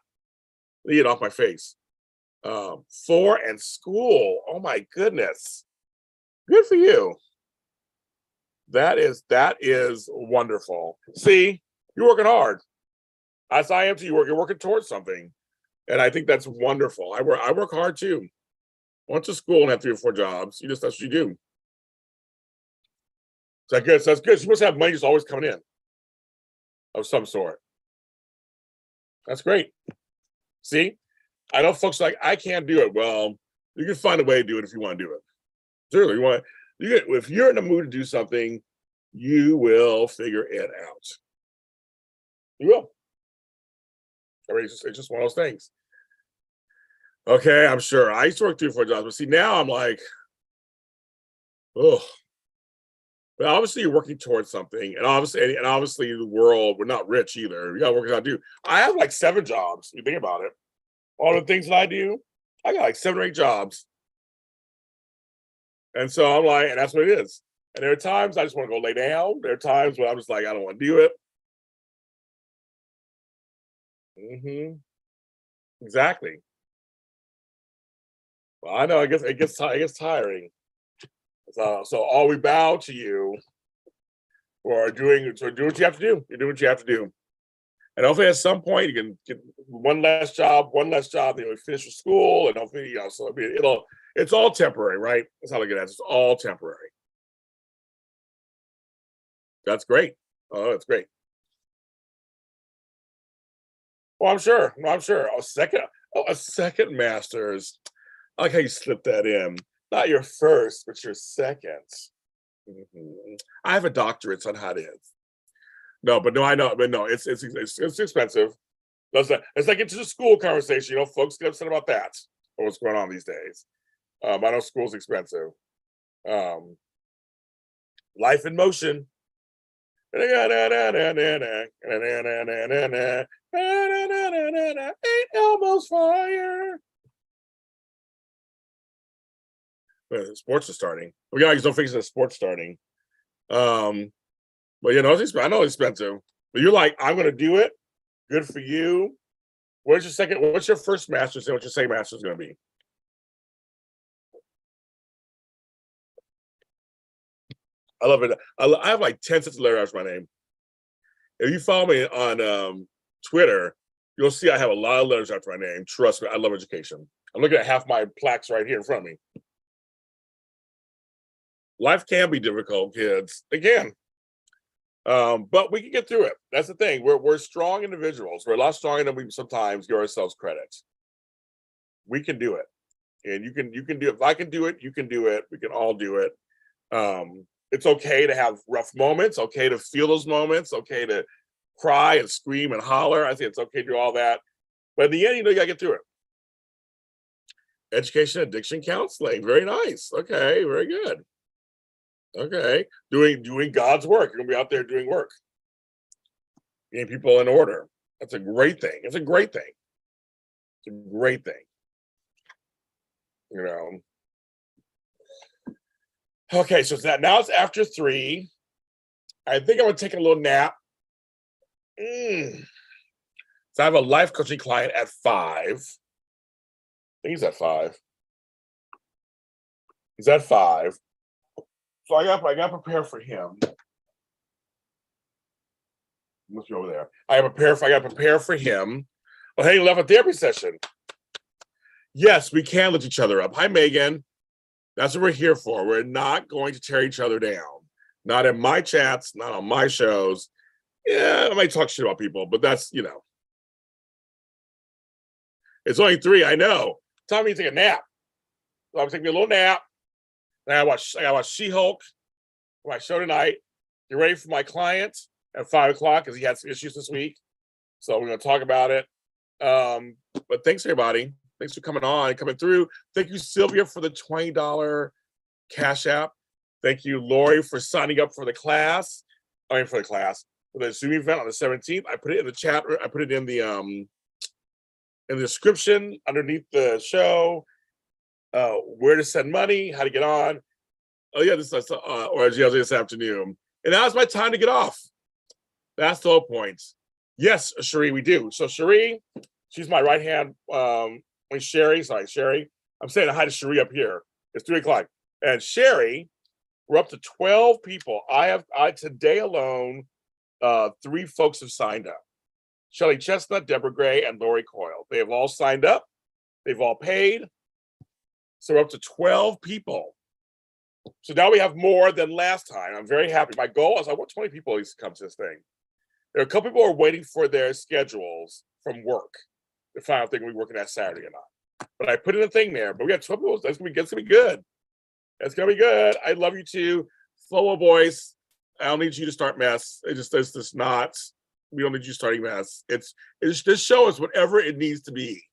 A: Leave it off my face. 4 and school. Oh my goodness. Good for you. That is wonderful. See, you're working hard. As I am too. You're working towards something, and I think that's wonderful. I work hard too. Went to school and have 3 or 4 jobs. That's what you do. So that's good. You must have money just always coming in of some sort. That's great. See, I know folks like I can't do it. Well, you can find a way to do it if you want to do it. Certainly, if you're in the mood to do something, you will figure it out. You will. I mean, it's just one of those things. Okay, I'm sure. I used to work 3 or 4 jobs, but see, now I'm like, oh. But obviously, you're working towards something, and obviously, the world, we're not rich either. We got work to do. I have like 7 jobs. You think about it. All the things that I do, I got like 7 or 8 jobs, and so I'm like, and that's what it is. And there are times I just want to go lay down. There are times when I'm just like, I don't want to do it. Exactly. Well, I know. I guess it gets tiring. So all we bow to you for doing. So do what you have to do. You do what you have to do. And hopefully at some point you can get one less job, then you finish your school, and hopefully, so it's all temporary, right? That's how I look at it. It's all temporary. That's great. Oh, that's great. Well, I'm sure. No, I'm sure. A second master's. I like how you slip that in. Not your first, but your second. Mhm. I have a doctorate, so I know how it is. No, but no, I know, but no, it's expensive. It's like into the school conversation. Folks get upset about that. Or what's going on these days? I know school's expensive. Um, Life in motion. Ain't Elmo's fire. Sports are starting. We gotta don't fix the sports starting. But I know it's expensive. But you're like, I'm gonna do it. Good for you. What's your first master's and what's your second master's gonna be? I love it. I have like 10 cents of letters after my name. If you follow me on Twitter, you'll see I have a lot of letters after my name. Trust me, I love education. I'm looking at half my plaques right here in front of me. Life can be difficult, kids. It can. But we can get through it. That's the thing. We're strong individuals. We're a lot stronger than we sometimes give ourselves credit. We can do it. And you can do it. If I can do it, you can do it. We can all do it. It's okay to have rough moments, okay to feel those moments, okay to cry and scream and holler. I think it's okay to do all that. But in the end, you gotta get through it. Education, addiction counseling. Very nice. Okay, very good. Okay. Doing God's work. You're gonna be out there doing work. Getting people in order. That's a great thing. It's a great thing. It's a great thing. Okay, so now it's after 3. I think I'm gonna take a little nap. So I have a life coaching client at 5. I think he's at 5. He's at 5. So I got to prepare for him. Must be over there. I got to prepare for him. Oh, hey, left a therapy session. Yes, we can lift each other up. Hi, Megan. That's what we're here for. We're not going to tear each other down. Not in my chats, not on my shows. Yeah, I might talk shit about people, but that's, It's only 3, I know. Time me to take a nap. So I'm taking a little nap. And I gotta watch She-Hulk for my show tonight. Get ready for my client at 5 o'clock because he had some issues this week. So we're gonna talk about it. But thanks everybody. Thanks for coming on and coming through. Thank you, Sylvia, for the $20 Cash App. Thank you, Lori, for signing up for the class. For the Zoom event on the 17th. I put it in the chat. I put it in the description underneath the show. Where to send money, how to get on. Oh yeah, this afternoon. And now it's my time to get off. That's the whole point. Yes, Cherie, we do. So Cherie, she's my right hand. Sherry. I'm saying hi to Cherie up here. It's 3 o'clock. And Sherry, we're up to 12 people. I today alone, 3 folks have signed up. Shelly Chestnut, Deborah Gray, and Lori Coyle. They have all signed up. They've all paid. So we're up to 12 people. So now we have more than last time. I'm very happy. My goal is I want 20 people at least to come to this thing. There are a couple people who are waiting for their schedules from work to find out if they're going to be working that Saturday or not. But I put in a thing there. But we got 12 people. That's going to be good. That's going to be good. I love you too. Flow of voice. I don't need you to start mess. It's just not. We don't need you starting mess. It's this show is whatever it needs to be.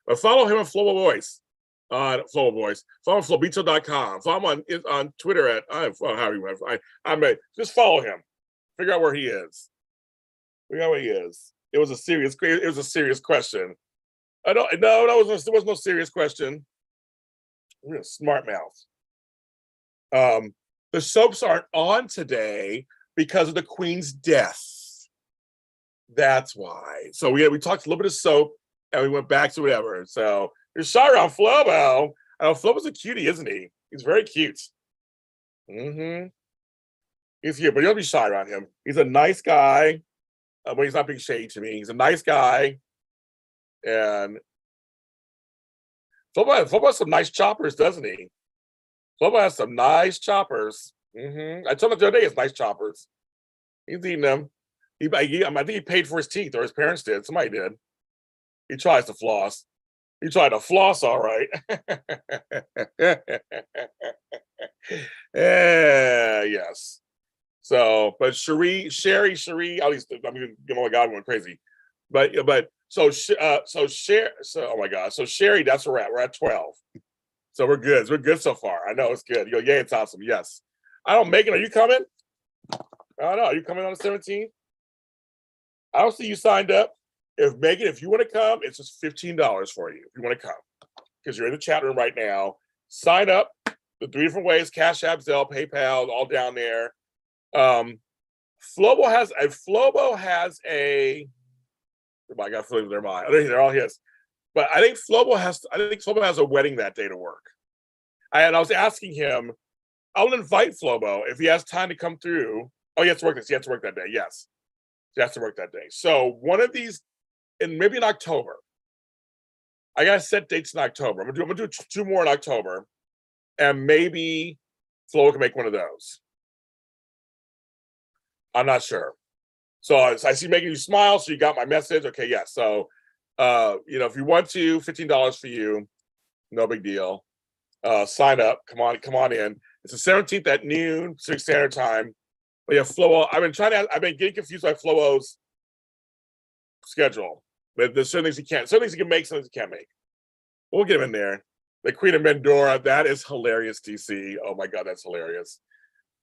A: But follow him on Flow of Voice. Flow of Voice. Follow him on flowbito.com. Follow him on Twitter at just follow him. Figure out where he is. Figure out where he is. It was a serious question. There was no serious question. We're a smart mouth. The soaps aren't on today because of the Queen's death. That's why. So we talked a little bit of soap and we went back to whatever. So You're shy around Flobo. Oh, Flobo's a cutie, isn't he? He's very cute. Mm-hmm. He's here, but you don't be shy around him. He's a nice guy, but he's not being shady to me. He's a nice guy, and Flobo has some nice choppers, doesn't he? Flobo has some nice choppers. I told him the other day it's nice choppers. He's eating them. I think he paid for his teeth, or his parents did. Somebody did. He tries to floss. He tried to floss, all right. Yeah, yes. So, but Sherry, at least I mean, oh my God, I went crazy. But oh my God, so Sherry, that's where we're at. We're at 12. So we're good. We're good so far. I know it's good. Yeah, it's awesome. Yes. I don't Megan, are you coming? I don't know. Are you coming on the 17th? I don't see you signed up. If you want to come, it's just $15 for you if you want to come. Because you're in the chat room right now. Sign up. The 3 different ways: CashAPP, Zelle, PayPal, all down there. Flobo has a. I got feelings in their mind. They're all his. But I think Flobo has a wedding that day to work. And I was asking him, I'll invite Flobo if he has time to come through. Oh, he has to work this. He has to work that day. Yes. He has to work that day. So one of these, and maybe in October. I got to set dates in October. I'm gonna do 2 more in October. And maybe Flobo can make one of those. I'm not sure. So I see making you smile. So you got my message. Okay, yeah. So, if you want to, $15 for you. No big deal. Sign up. Come on in. It's the 17th at noon, Pacific Standard Time. But yeah, Flobo. I've been getting confused by Flobo's schedule. But there's certain things he can't. Certain things he can make, certain things he can't make. We'll get him in there. The Queen of Mendora. That is hilarious, DC. Oh my God, that's hilarious.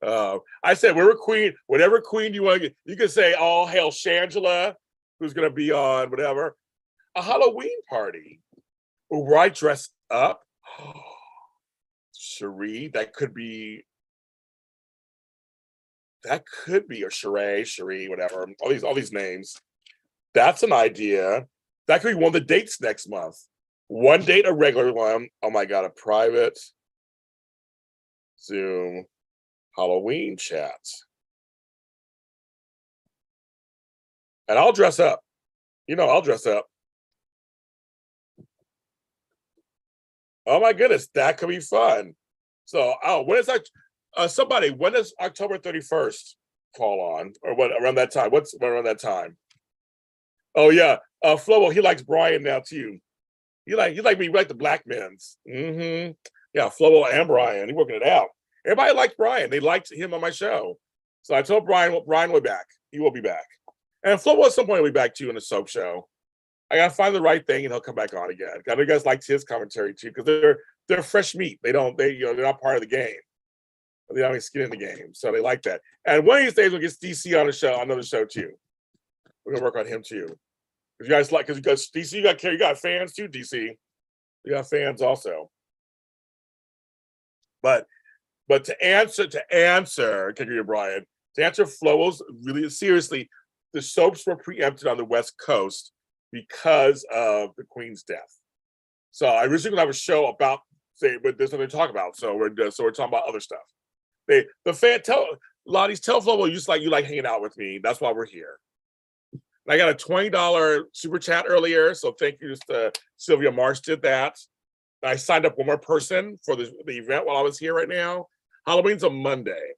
A: I said, whatever queen you want to get, you can say, all hail Shangela, who's going to be on whatever, a Halloween party where I dress up. Cherie, that could be, or Cherie, whatever. All these names. That's an idea. That could be one of the dates next month. One date, a regular one. Oh my God, a private Zoom Halloween chat. And I'll dress up. I'll dress up. Oh my goodness, that could be fun. So, when is that? When does October 31st fall on? Or what, around that time? What's around that time? Oh yeah. Flobo, he likes Brian now too. You like me, like the black men's. Yeah, Flobo and Brian. He's working it out. Everybody liked Brian. They liked him on my show. So I told Brian will be back. He will be back. And Flobo at some point will be back too in the soap show. I gotta find the right thing and he'll come back on again. I know you guys liked his commentary too, because they're fresh meat. They're not part of the game. They don't have any skin in the game. So they like that. And one of these days we'll get DC on the show, another show too. We're gonna work on him too. Because DC, you got fans too, DC. You got fans also. But to answer, Brian, to answer Flobo's really seriously, the soaps were preempted on the West Coast because of the Queen's death. So I originally gonna have a show about, but there's nothing to talk about. So we're talking about other stuff. Lottie's tell Flobo you like hanging out with me. That's why we're here. I got a $20 super chat earlier, so thank you to Sylvia Marsh did that. I signed up one more person for the event while I was here right now. Halloween's on Monday.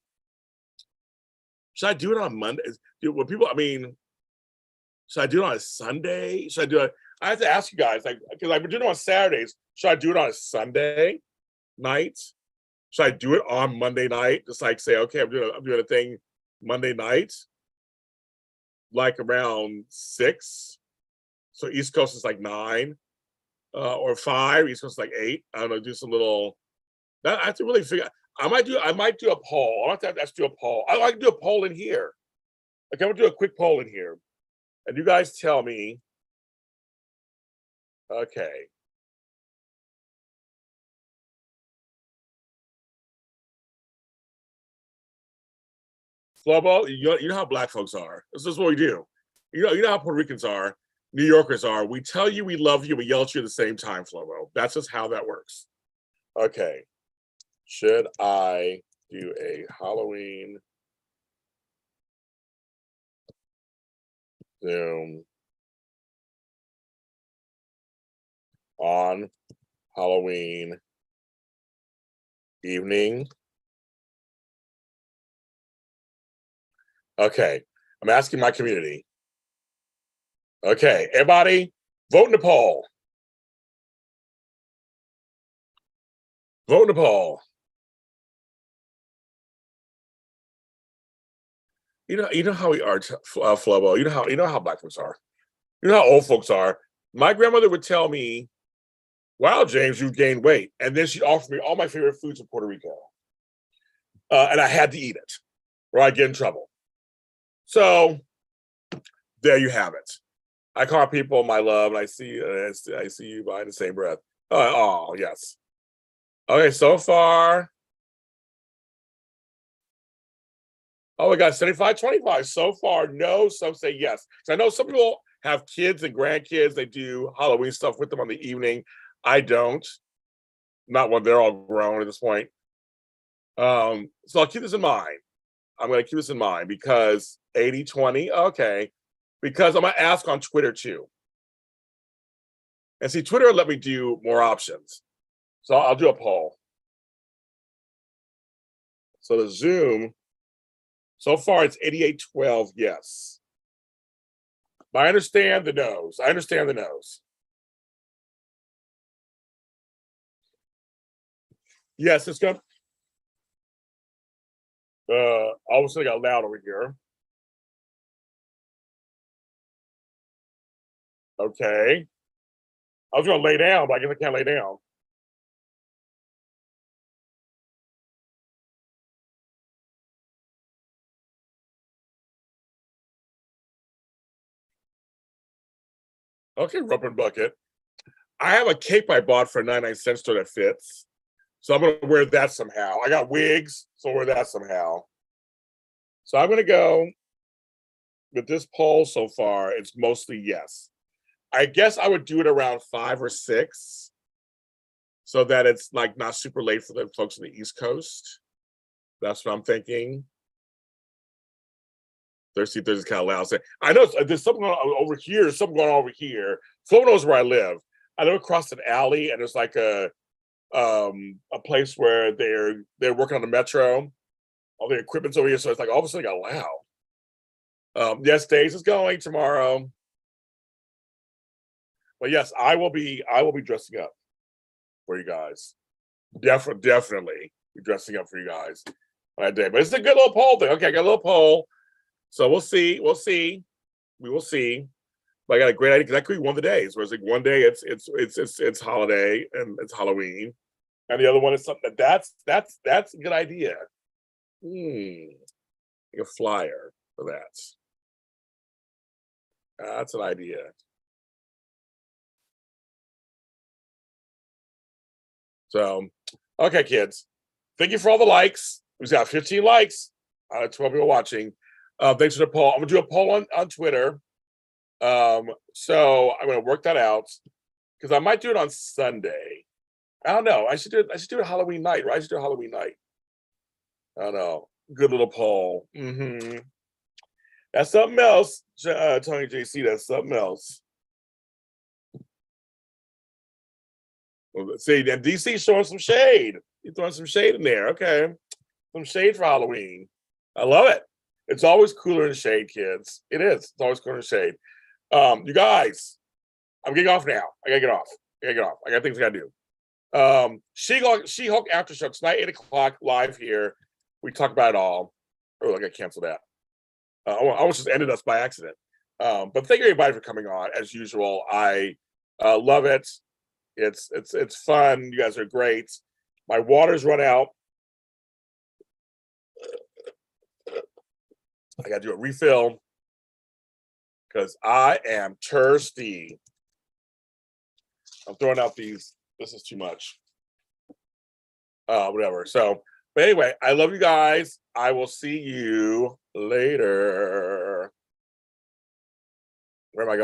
A: Should I do it on Monday? Should I do it on a Sunday? Should I do it? I have to ask you guys, because I've been doing it on Saturdays. Should I do it on a Sunday night? Should I do it on Monday night? Just say, okay, I'm doing a thing Monday night, like around 6. So East Coast is 9, or 5. East Coast is 8. I don't know. Do some little. I have to really figure. I might do a poll. I'll have to do a poll. I like to do a poll in here. I'm gonna do a quick poll in here, and you guys tell me. Okay. Flobo, you know how black folks are. This is what we do. You know how Puerto Ricans are. New Yorkers are. We tell you we love you, we yell at you at the same time, Flomo. That's just how that works. Okay. Should I do a Halloween Zoom on Halloween evening? Okay. I'm asking my community. Okay, everybody, vote in the poll. Vote in the poll. You know how we are, Flobo. You know how Black folks are. You know how old folks are. My grandmother would tell me, "Wow, James, you've gained weight," and then she'd offer me all my favorite foods in Puerto Rico, and I had to eat it, or I'd get in trouble. So there you have it. I call people my love, and I see you behind the same breath. Oh, yes. Okay, so far. Oh, we got 75-25 so far. No, some say yes. So I know some people have kids and grandkids. They do Halloween stuff with them on the evening. I don't. Not when they're all grown at this point. So I'll keep this in mind. I'm going to keep this in mind because 80-20. Okay. Because I'm going to ask on Twitter too. And see, Twitter let me do more options. So I'll do a poll. So the Zoom, so far it's 88-12, yes. But I understand the no's. I understand the no's. Yes, it's good. All of a sudden it got loud over here. Okay. I was gonna lay down, but I guess I can't lay down. Okay, rubber bucket. I have a cape I bought for 99 cents store that fits. So I'm gonna wear that somehow. I got wigs, so I'll wear that somehow. So I'm gonna go with this poll so far. It's mostly yes. I guess I would do it around 5 or 6 so that it's like not super late for the folks on the East Coast. That's what I'm thinking. Thirsty is kind of loud. I know there's something going on over here. There's something going on over here. Flo knows where I live. I live across an alley, and there's like a place where they're working on the metro. All the equipment's over here, so it's like all of a sudden it got loud. Yes, Days is going tomorrow. But yes, I will be dressing up for you guys. Definitely be dressing up for you guys on that day. But it's a good little poll thing. Okay, I got a little poll. So we'll see. We will see. But I got a great idea because that could be one of the days where it's like one day it's holiday and it's Halloween, and the other one is something that's a good idea. Like a flyer for that. That's an idea. So, okay, kids. Thank you for all the likes. We've got 15 likes. 12 people watching. Thanks for the poll. I'm gonna do a poll on Twitter. So I'm gonna work that out because I might do it on Sunday. I don't know. I should do it Halloween night, right? I should do a Halloween night. I don't know. Good little poll. That's something else, Tony JC. That's something else. Well, see, then DC showing some shade. You're throwing some shade in there. Okay. Some shade for Halloween. I love it. It's always cooler in the shade, kids. It is. It's always cooler in the shade. You guys, I'm getting off now. I gotta get off. I got things I gotta do. She-Hulk after show tonight, 8:00 live here. We talk about it all. Oh, I gotta cancel that. I almost just ended us by accident. But thank you everybody for coming on. As usual, I love it. It's fun. You guys are great. My water's run out. I gotta do a refill because I am thirsty. I'm throwing out these. This is too much. Whatever. So, but anyway, I love you guys. I will see you later. Where am I going?